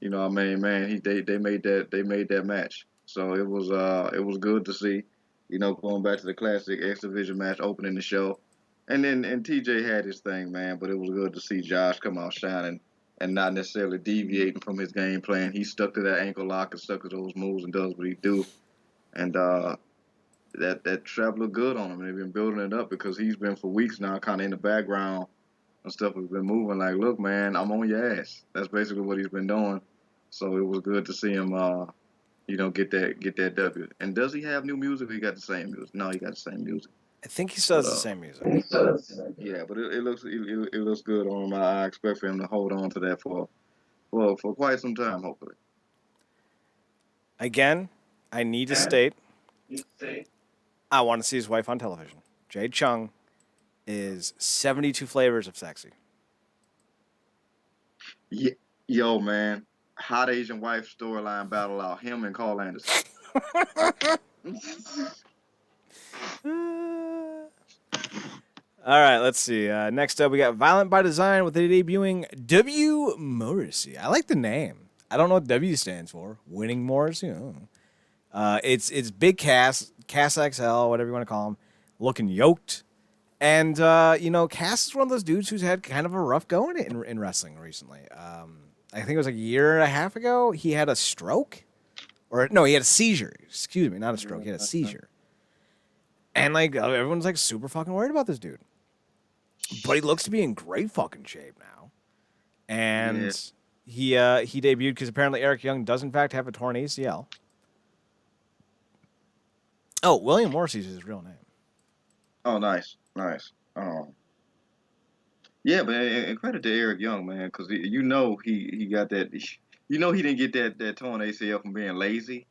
mean, man, they made that match. So it was good to see, going back to the classic X Division match opening the show. And then TJ had his thing, man, but it was good to see Josh come out shining and not necessarily deviating from his game plan. He stuck to that ankle lock and stuck to those moves and does what he do. And that strap looked good on him. They've been building it up because he's been for weeks now kind of in the background and stuff has been moving like, look, man, I'm on your ass. That's basically what he's been doing. So it was good to see him, get that W. And does he have new music? Or he got the same music? No, he got the same music. I think he still has the same music. Yeah, but it looks good on him. I expect for him to hold on to that for quite some time, hopefully. Again, I need to state, I want to see his wife on television. Jade Chung is 72 flavors of sexy. Yeah, yo, man, hot Asian wife storyline battle out him and Carl Anderson. All right, let's see. Next up, we got Violent by Design with the debuting W. Morrissey. I like the name. I don't know what W stands for. Winning Morrissey. It's big Cass XL, whatever you want to call him, looking yoked. And, Cass is one of those dudes who's had kind of a rough go in wrestling recently. I think it was like a year and a half ago, he had a stroke. He had a seizure. Excuse me, not a stroke. He had a seizure. And, everyone's, super fucking worried about this dude. But he looks to be in great fucking shape now. And he debuted because apparently Eric Young does, in fact, have a torn ACL. Oh, William Morrissey is his real name. Oh, nice. Yeah, but and credit to Eric Young, man, because you know he got that. You know he didn't get that torn ACL from being lazy.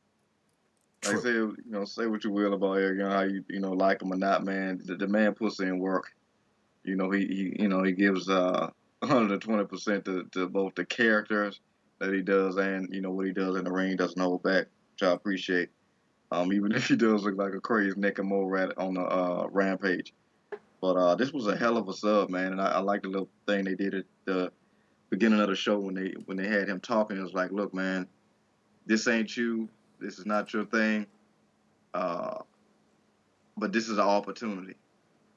Like True. say say what you will about Eric Young, how you like him or not, man. The man puts in work. He gives 120% to both the characters that he does and what he does in the ring doesn't hold back, which I appreciate. Even if he does look like a crazy Nakamura rat on the rampage. But this was a hell of a sub, man, and I like the little thing they did at the beginning of the show when they had him talking. It was like, look, man, this ain't you. This is not your thing. Uh, but this is an opportunity,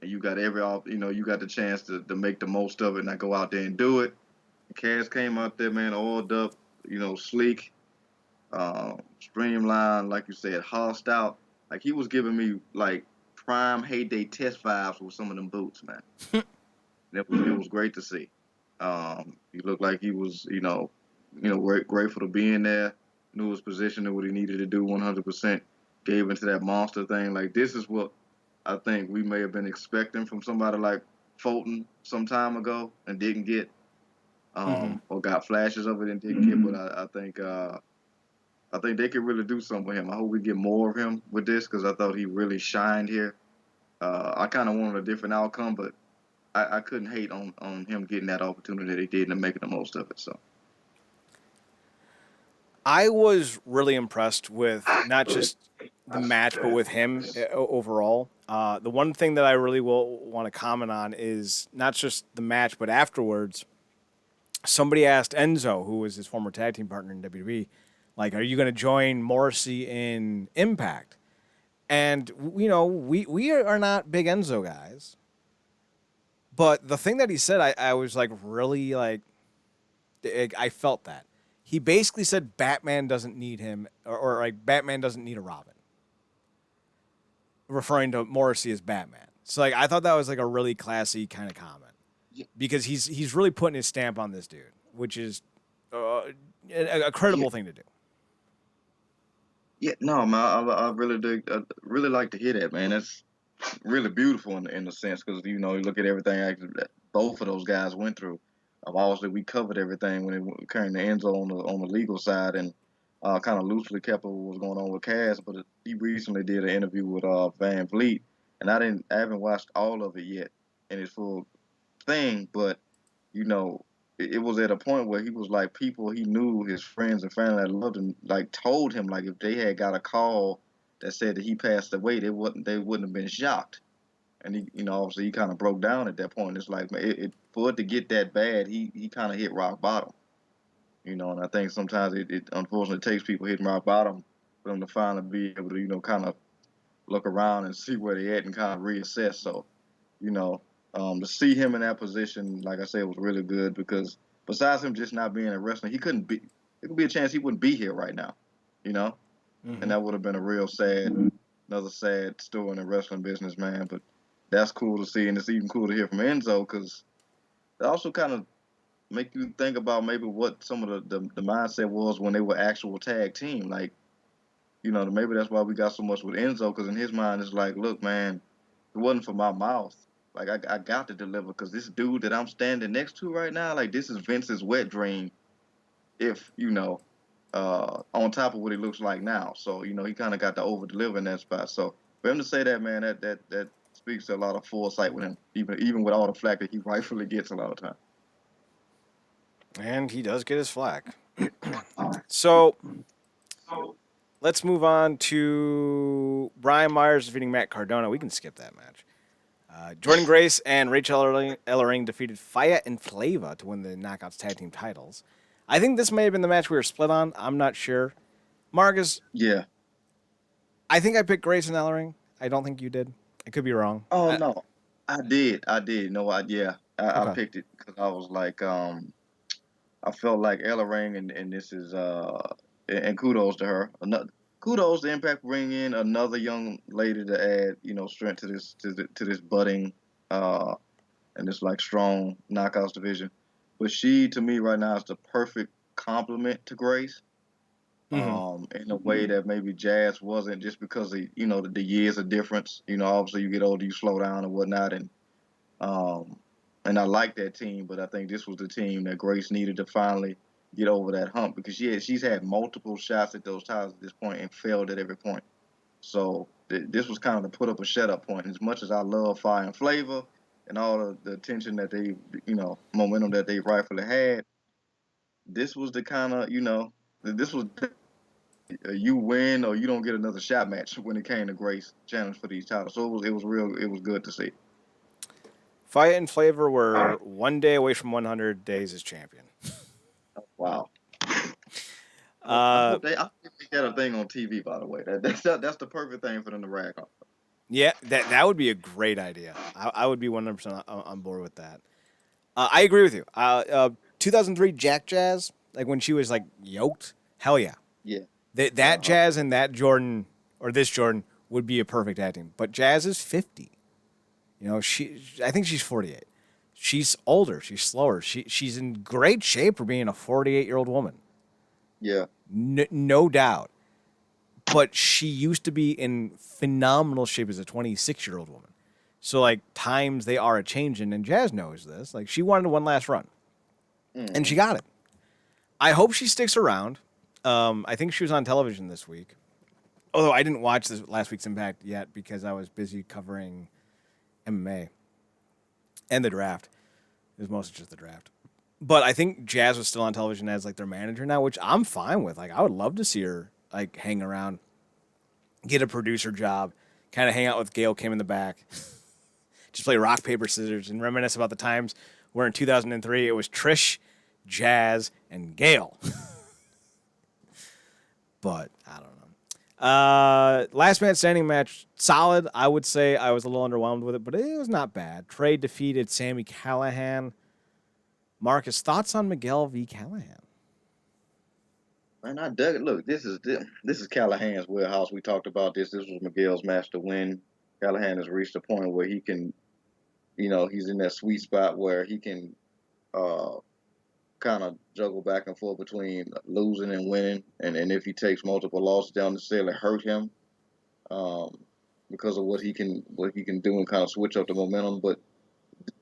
and you got you got the chance to make the most of it, and I go out there and do it. And Cass came out there, man, oiled up, sleek, streamlined, like you said, hossed out. Like he was giving me like prime heyday test vibes with some of them boots, man. It was great to see. He looked like he was, grateful to be in there. Knew his position and what he needed to do 100%. Gave into that monster thing. Like this is what I think we may have been expecting from somebody like Fulton some time ago and didn't get, Mm-hmm. or got flashes of it and didn't get. But I think they could really do something with him. I hope we get more of him with this because I thought he really shined here. I kind of wanted a different outcome, but I couldn't hate on him getting that opportunity that he did and making the most of it. So I was really impressed with not just the match, but with him overall. The one thing that I really will want to comment on is not just the match, but afterwards. Somebody asked Enzo, who was his former tag team partner in WWE, like, "Are you going to join Morrissey in Impact?" And we are not big Enzo guys, but the thing that he said, I was like really like I felt that. He basically said Batman doesn't need him, or like Batman doesn't need a Robin, referring to Morrissey as Batman. So like I thought that was like a really classy kind of comment yeah, because he's really putting his stamp on this dude, which is a yeah, credible thing to do. yeah. No, man, I really do. I really like to hear that, man. That's really beautiful in a sense because you look at everything actually that both of those guys went through. Obviously, we covered everything when it came to Enzo on the legal side and kind of loosely kept what was going on with Cass. But he recently did an interview with Van Vliet, and I haven't watched all of it yet in its full thing, but you know, it was at a point where he was like people he knew, his friends and family that loved him, like told him like if they had got a call that said that he passed away, they wouldn't have been shocked. And obviously he kind of broke down at that point. It's like man, for it to get that bad, he kind of hit rock bottom. And I think sometimes it unfortunately takes people hitting rock bottom for them to finally be able to kind of look around and see where they at and kind of reassess. So you know, to see him in that position, like I said, was really good because besides him just not being a wrestler, he couldn't be. It could be a chance he wouldn't be here right now, you know, and Mm-hmm. that would have been a real another sad story in the wrestling business, man. But that's cool to see, and it's even cool to hear from Enzo because it also kind of make you think about maybe what some of the mindset was when they were actual tag team. Like, maybe that's why we got so much with Enzo because in his mind it's like, look, man, it wasn't for my mouth. Like I got to deliver because this dude that I'm standing next to right now, like this is Vince's wet dream. If on top of what he looks like now, so he kind of got to over deliver in that spot. So for him to say that, man, that speaks to a lot of foresight with him, even with all the flack that he rightfully gets a lot of time. And he does get his flack. So let's move on to Brian Myers defeating Matt Cardona. We can skip that match. Jordan Grace and Rachel Ellering defeated Faya and Flava to win the Knockouts Tag Team titles. I think this may have been the match we were split on. I'm not sure. Marcus, Yeah. I think I picked Grace and Ellering. I don't think you did. I could be wrong. Oh no, I did. I did. No, yeah, I Okay. picked it because I was like, I felt like Ella Ring, and this is and kudos to her. Kudos to Impact bringing in another young lady to add strength to this budding uh and this like strong knockouts division. But she to me right now is the perfect complement to Grace. Mm-hmm. In a way that maybe Jazz wasn't just because of the years of difference. Obviously you get older, you slow down and whatnot, and um and I like that team, but I think this was the team that Grace needed to finally get over that hump because she's had multiple shots at those titles at this point and failed at every point. So this was kind of the put up a shut up point. As much as I love Fire and Flavor and all the attention that they, momentum that they rightfully had, this was the kind of, this was you win or you don't get another shot match when it came to Grace challenge for these titles. So it was good to see. Fight and Flavor were 1 day away from 100 days as champion. Wow. Uh, I hope they make that a thing on TV. By the way, that's the perfect thing for them to rag on. yeah, that would be a great idea. I would be 100% on board with that. I agree with you. 2003 Jack Jazz, like when she was like yoked, hell yeah. Yeah. That Jazz and that Jordan or this Jordan would be a perfect tag team. But Jazz is 50. I think she's 48. She's older. She's slower. She's in great shape for being a 48-year-old woman. Yeah. No doubt. But she used to be in phenomenal shape as a 26-year-old woman. So, like, times they are a-changing, and Jazz knows this. Like, she wanted one last run. And she got it. I hope she sticks around. I think she was on television this week. Although I didn't watch this last week's Impact yet because I was busy covering MMA and the draft. It was mostly just the draft. But I think Jazz was still on television as like their manager now, which I'm fine with. Like I would love to see her like hang around, get a producer job, kind of hang out with Gail Kim in the back, just play rock paper scissors and reminisce about the times where in 2003 it was Trish, Jazz, and Gail. But I don't know. Last man standing match, solid. I would say I was a little underwhelmed with it, but it was not bad. Trey defeated Sami Callihan. Marcus, thoughts on Miguel v. Callahan? Man, I dug it. Look, this is Callahan's wheelhouse. We talked about this. This was Miguel's match to win. Callahan has reached a point where he can, he's in that sweet spot where he can kind of juggle back and forth between losing and winning. And if he takes multiple losses down the ceiling, it hurt him because of what he can do and kind of switch up the momentum. But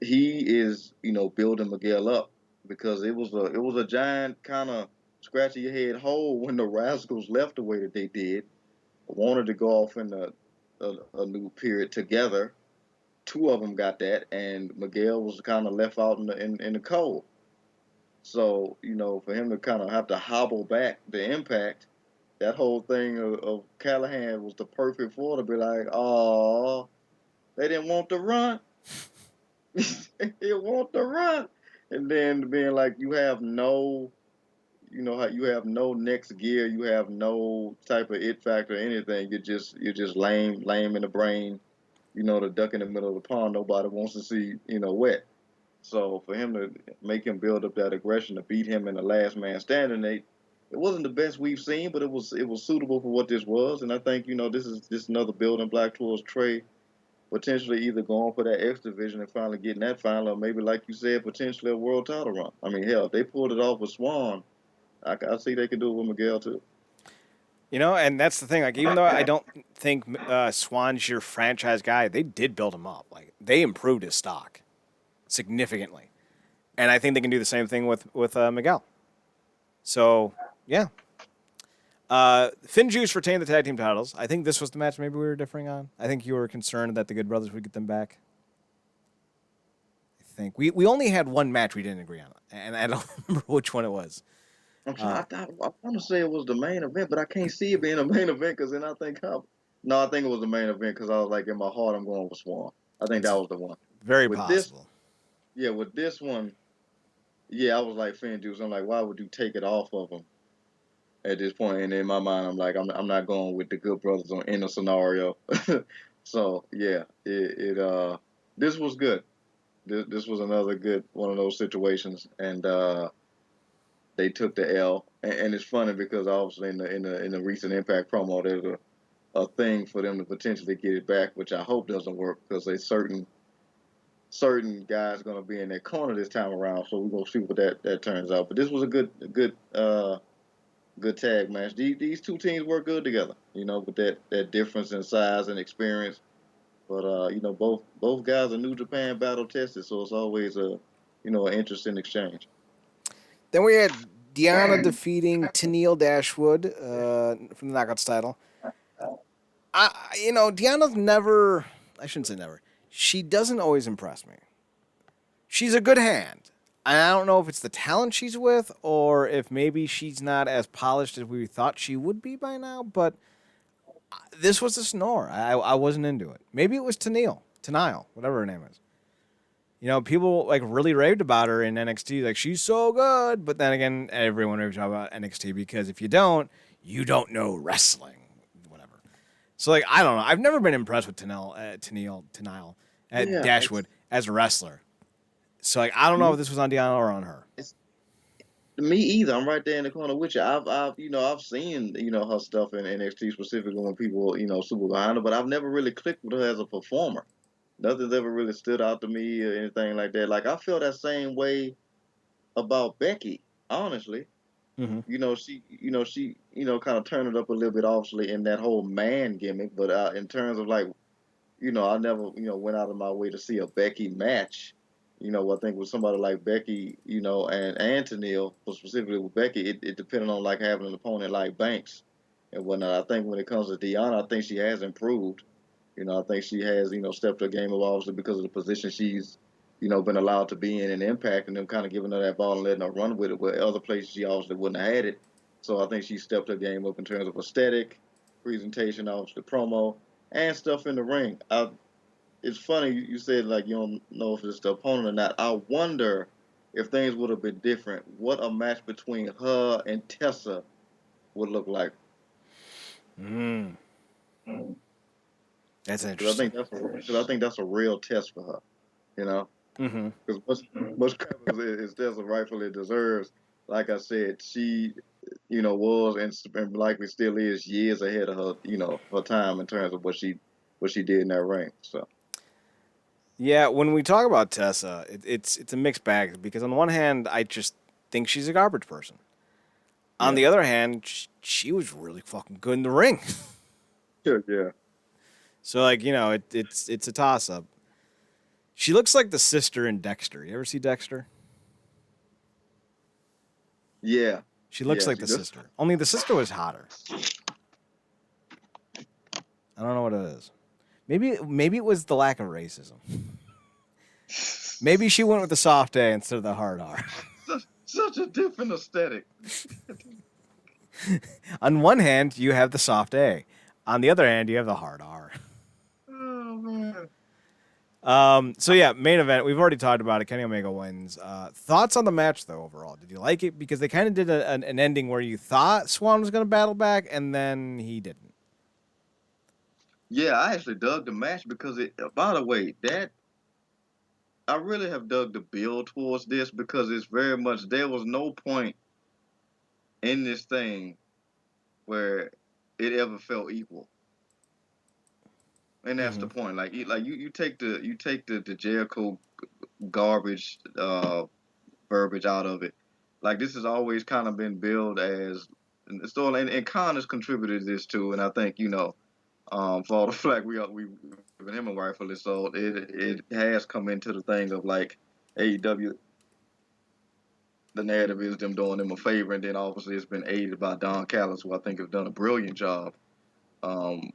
he is, building Miguel up because it was a giant kind of scratching your head hole when the Rascals left the way that they did. Wanted to go off in a new period together. Two of them got that, and Miguel was kind of left out in the cold. So, for him to kind of have to hobble back the Impact, that whole thing of Callahan was the perfect for to be like, oh, they didn't want to run. They want to run. And then being like, you have no, how you have no next gear, you have no type of it factor or anything. You're just lame in the brain, the duck in the middle of the pond. Nobody wants to see, wet. So for him to make him build up that aggression to beat him in the last man standing, it wasn't the best we've seen, but it was suitable for what this was. And I think this is another building block towards Trey potentially either going for that X division and finally getting that final, or maybe like you said, potentially a world title run. I mean, hell, if they pulled it off with Swan, I see they could do it with Miguel too. And that's the thing. Like, even though I don't think Swan's your franchise guy, they did build him up. Like, they improved his stock significantly, and I think they can do the same thing with Miguel. So, yeah. Finn Juice retained the tag team titles. I think this was the match maybe we were differing on. I think you were concerned that the Good Brothers would get them back. I think we only had one match we didn't agree on, and I don't remember which one it was. I want to say it was the main event, but I can't see it being a main event because then I think it was the main event because I was like in my heart I'm going with Swan. I think that was the one. Very possible. With this one, I was like Finn Juice. I'm like, why would you take it off of him at this point? And in my mind, I'm like, I'm not going with the Good Brothers in a scenario. So this was good. This was another good one of those situations, and they took the L. And it's funny because obviously in the recent Impact promo, there's a thing for them to potentially get it back, which I hope doesn't work because they certain guys going to be in their corner this time around. So we're going to see what that turns out. But this was a good tag match. These two teams work good together, with that difference in size and experience. But both guys are New Japan battle tested, so it's always an interesting exchange. Then we had Deanna defeating Tennille Dashwood from the Knockouts title. Deanna's never. I shouldn't say never. She doesn't always impress me. She's a good hand. And I don't know if it's the talent she's with or if maybe she's not as polished as we thought she would be by now, but this was a snore. I wasn't into it. Maybe it was Tennille, whatever her name is. People like really raved about her in NXT. Like, she's so good. But then again, everyone raves about NXT because if you don't know wrestling. Whatever. So, like, I don't know. I've never been impressed with Tennille Yeah, Dashwood as a wrestler. So, like, I don't know if this was on Deanna or on her. it's me either. I'm right there in the corner with you. I've seen her stuff in NXT specifically when people super behind her, but I've never really clicked with her as a performer. Nothing's ever really stood out to me or anything like that. Like I feel that same way about Becky, honestly. Mm-hmm. She kind of turned it up a little bit, obviously, in that whole man gimmick. But in terms of like, I never, went out of my way to see a Becky match. I think with somebody like Becky, and Tennille, but specifically with Becky, it depended on like having an opponent like Banks and whatnot. I think when it comes to Deanna, I think she has improved. I think she has, stepped her game up obviously because of the position she's, been allowed to be in and Impact, and them kind of giving her that ball and letting her run with it. Where other places she obviously wouldn't have had it. So I think she stepped her game up in terms of aesthetic, presentation, obviously promo, and stuff in the ring. It's funny you said like you don't know if it's the opponent or not. I wonder if things would have been different. What a match between her and Tessa would look like. Mm, that's Because interesting. I think that's a real test for her. You know, Mm-hmm. because much credit as Tessa rightfully deserves. Like I said, she was and likely still is years ahead of her her time in terms of what she did in that ring. So Yeah, when we talk about Tessa, it's a mixed bag because on the one hand, I just think she's a garbage person. On yeah, the other hand, she was really fucking good in the ring. yeah, So like it's a toss up. She looks like the sister in Dexter. You ever see Dexter? yeah, She looks yeah. like She the does. sister. Only the sister was hotter. I don't know what it is. Maybe it was the lack of racism. Maybe she went with the soft A instead of the hard R. Such a different aesthetic. On one hand, you have the soft A. On the other hand, you have the hard R. Oh man. So yeah, main event. We've already talked about it. Kenny Omega wins. Thoughts on the match though overall? Did you like it? Because they kind of did an ending where you thought Swan was going to battle back, and then he didn't. Yeah, I actually dug the match because it. By the way, that I really have dug the build towards this because it's very much there was no point in this thing where it ever felt equal, and that's the Mm-hmm. point. You take the Jericho garbage verbiage out of it. Like this has always kind of been billed as, and Khan has contributed this too, and I think for all the flack we given him, a rightfully so. It has come into the thing of like AEW. The narrative is them doing them a favor, and then obviously it's been aided by Don Callis, who I think have done a brilliant job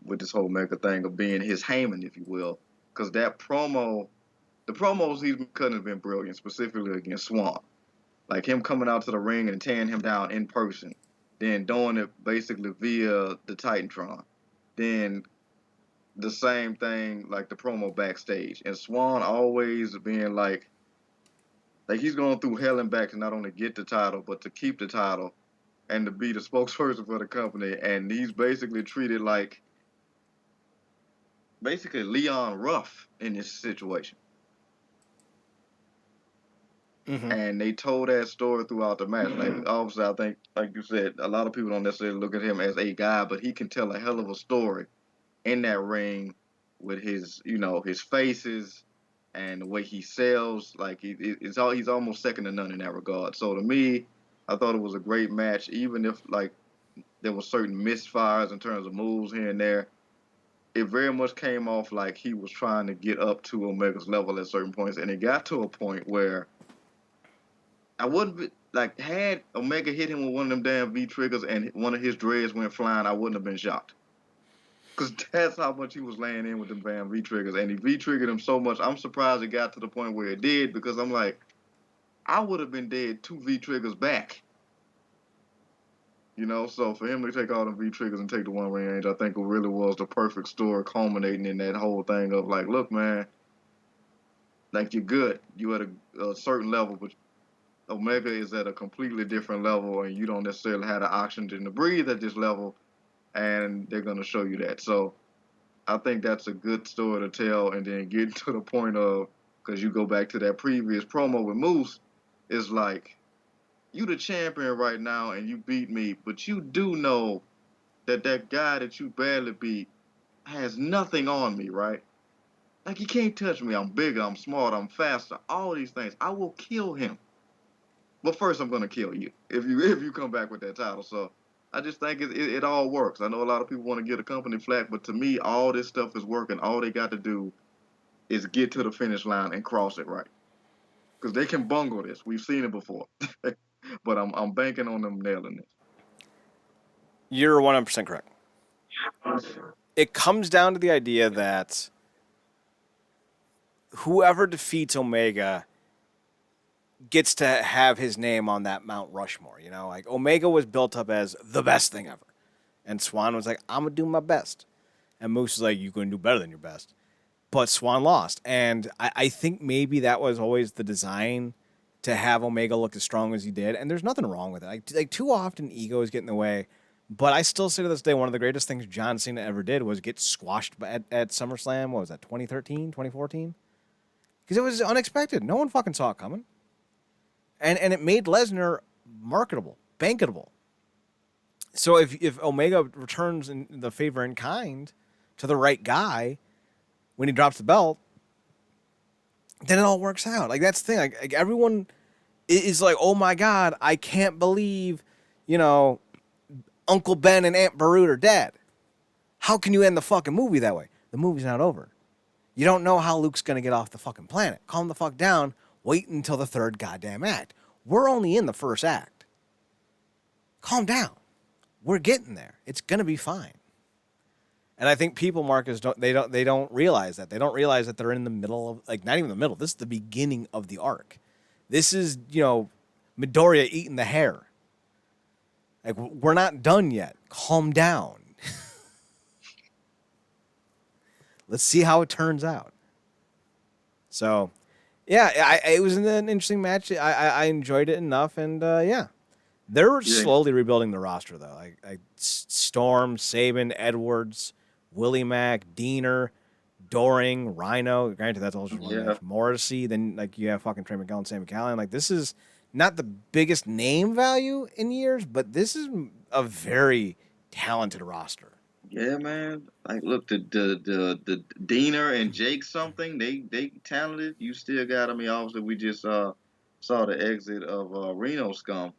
with this whole mega thing of being his Heyman, if you will. Because the promos he's been cutting have been brilliant, specifically against Swan. Like him coming out to the ring and tearing him down in person, then doing it basically via the Titantron. Then the same thing like the promo backstage, and Swan always being like he's going through hell and back to not only get the title but to keep the title and to be the spokesperson for the company, and he's basically treated like basically Leon Ruff in this situation. Mm-hmm. And they told that story throughout the match. Like obviously, I think, like you said, a lot of people don't necessarily look at him as a guy, but he can tell a hell of a story in that ring with his faces and the way he sells. Like he's almost second to none in that regard. So to me, I thought it was a great match, even if like there were certain misfires in terms of moves here and there. it very much came off like he was trying to get up to Omega's level at certain points, and it got to a point where I wouldn't be, like had Omega hit him with one of them damn V triggers and one of his dreads went flying, I wouldn't have been shocked. Cause that's how much he was laying in with them damn V triggers, and he V triggered him so much. I'm surprised it got to the point where it did, because I'm like, I would have been dead 2 V triggers back. So for him to take all the V triggers and take the one range, I think it really was the perfect story, culminating in that whole thing of like, look, man, like you're good, you at a certain level, but Omega is at a completely different level, and you don't necessarily have the oxygen to breathe at this level, and they're gonna show you that. So I think that's a good story to tell, and then get to the point of, because you go back to that previous promo with Moose, is like, you the champion right now, and you beat me, but you do know that guy that you badly beat has nothing on me, right? Like, he can't touch me. I'm bigger, I'm smarter, I'm faster, all these things. I will kill him. But first, I'm gonna kill you if you come back with that title. So I just think it all works. I know a lot of people want to get a company flack, but to me, all this stuff is working. All they got to do is get to the finish line and cross it right, because they can bungle this. We've seen it before, but I'm banking on them nailing this. You're 100% correct. It comes down to the idea that whoever defeats Omega gets to have his name on that Mount Rushmore. Like Omega was built up as the best thing ever. And Swan was like, I'm going to do my best. And Moose is like, you're going to do better than your best. But Swan lost. And I think maybe that was always the design, to have Omega look as strong as he did. And there's nothing wrong with it. Like too often, egos get in the way. But I still say to this day, one of the greatest things John Cena ever did was get squashed at SummerSlam. What was that, 2013, 2014? Because it was unexpected. No one fucking saw it coming. And it made Lesnar marketable, bankable. So if Omega returns in the favor in kind to the right guy when he drops the belt, then it all works out. Like, that's the thing. Like everyone is like, oh my God, I can't believe, Uncle Ben and Aunt Berude are dead. How can you end the fucking movie that way? The movie's not over. You don't know how Luke's going to get off the fucking planet. Calm the fuck down. Wait until the third goddamn act. We're only in the first act. Calm down. We're getting there. It's going to be fine. And I think people, Marcus, they don't realize that. They don't realize that they're in the middle of, like, not even the middle. This is the beginning of the arc. This is, Midoriya eating the hair. Like, we're not done yet. Calm down. Let's see how it turns out. So, yeah, it was an interesting match. I enjoyed it enough, and yeah. They're slowly rebuilding the roster, though. Like Storm, Sabin, Edwards, Willie Mack, Diener, Doring, Rhino. Granted, that's all just one match. Morrissey. Then, like, you have fucking Trey McCallum, Sam McCallum. Like, this is not the biggest name value in years, but this is a very talented roster. Yeah, man. Like, look, the Diener and Jake something, they talented. You still got. I mean, obviously, we just saw the exit of Reno Scum.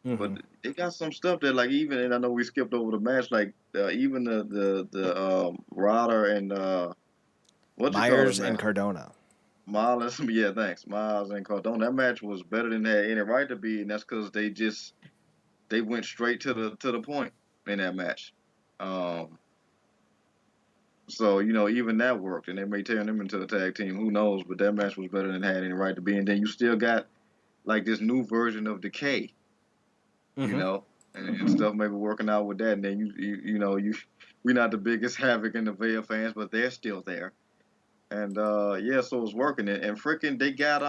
Mm-hmm. But they got some stuff that, like, even, and I know we skipped over the match, like even the Ryder and what you call Myers it, and man? Cardona. Miles, yeah, thanks, Miles and Cardona. That match was better than that any right to be, and that's because they went straight to the point in that match. Um, so even that worked, and they may turn them into a tag team. Who knows? But that match was better than had any right to be. And then you still got like this new version of Decay. Mm-hmm. And stuff maybe working out with that. And then we're not the biggest Havoc and the Veil fans, but they're still there. And yeah, so it's working. And freaking they got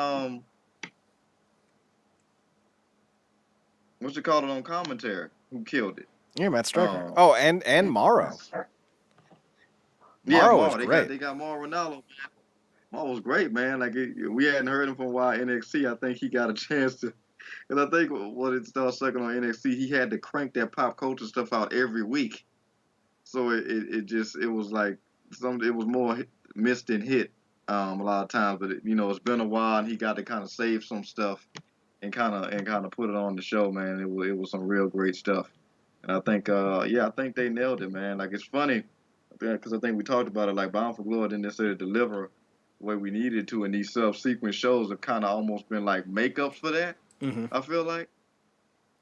what's it called it on commentary? Who killed it? Yeah, Matt Striker. And Morrow. Yeah, Morrow was They great. got Mauro Ronaldo. Mauro was great, man. Like we hadn't heard him for a while. NXT, I think he got a chance to. Because I think what it started second on NXT, he had to crank that pop culture stuff out every week. So it was like it was more missed than hit a lot of times. But it's been a while, and he got to kind of save some stuff and kind of put it on the show, man. It was some real great stuff. And I think I think they nailed it, man. Like, it's funny. Because I think we talked about it, like Bound for Glory didn't necessarily deliver the way we needed to, and these subsequent shows have kind of almost been like makeups for that. Mm-hmm. I feel like.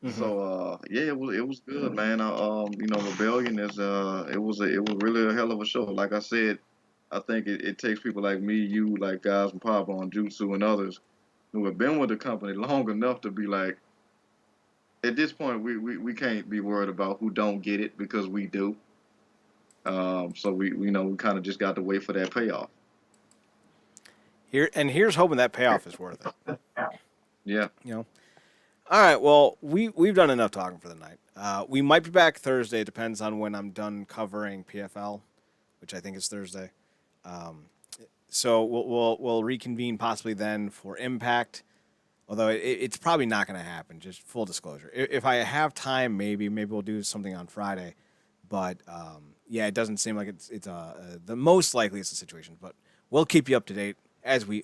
Mm-hmm. So yeah, it was good, man. Rebellion is it was really a hell of a show. Like I said, I think it takes people like me, you, like guys from Pablo and Jutsu and others who have been with the company long enough to be like, at this point, we can't be worried about who don't get it because we do. So we kind of just got to wait for that payoff. Here's hoping that payoff is worth it. Yeah, You know. All right. Well, we've done enough talking for the night. We might be back Thursday. It depends on when I'm done covering PFL, which I think is Thursday. Um, so we'll reconvene possibly then for Impact. Although it's probably not going to happen. Just full disclosure. If I have time, maybe we'll do something on Friday. But yeah, it doesn't seem like it's the most likely it's the situation. But we'll keep you up to date as we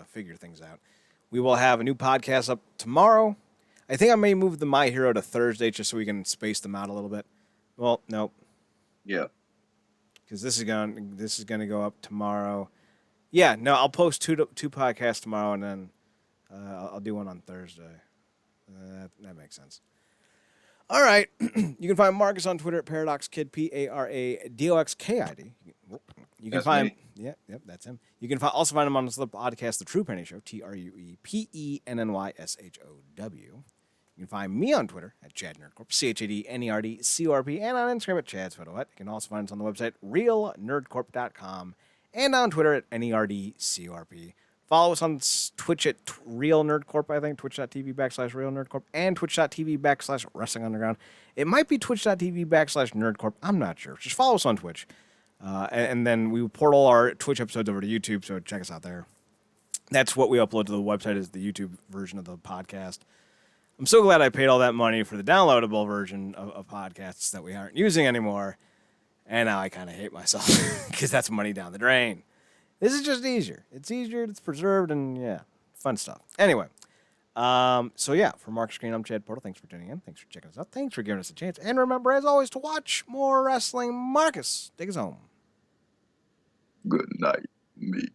figure things out. We will have a new podcast up tomorrow. I think I may move the My Hero to Thursday just so we can space them out a little bit. Well, nope, yeah. because this is going to go up tomorrow. Yeah, no, I'll post two podcasts tomorrow and then I'll do one on Thursday. That makes sense. All right. You can find Marcus on Twitter at ParadoxKid, ParadoxKid. You can That's find me. Yep, that's him. You can also find him on his little podcast, The True Penny Show, TruePennyShow. You can find me on Twitter at Chad Nerdcorp, ChadNerdCorp, and on Instagram at Chad's Photo Hut. You can also find us on the website realnerdcorp.com and on Twitter at NERDCORP. Follow us on Twitch at Real Nerdcorp, I think, twitch.tv/Real Nerdcorp, and twitch.tv/Wrestling Underground. It might be twitch.tv/Nerdcorp. I'm not sure. Just follow us on Twitch. And then we portal our Twitch episodes over to YouTube, so check us out there. That's what we upload to the website is the YouTube version of the podcast. I'm so glad I paid all that money for the downloadable version of podcasts that we aren't using anymore. And now I kind of hate myself because that's money down the drain. This is just easier. It's easier, it's preserved, and yeah, fun stuff. Anyway, so yeah, for Mark Screen, I'm Chad Portal. Thanks for tuning in. Thanks for checking us out. Thanks for giving us a chance. And remember, as always, to watch more wrestling. Marcus, take us home. Good night, me.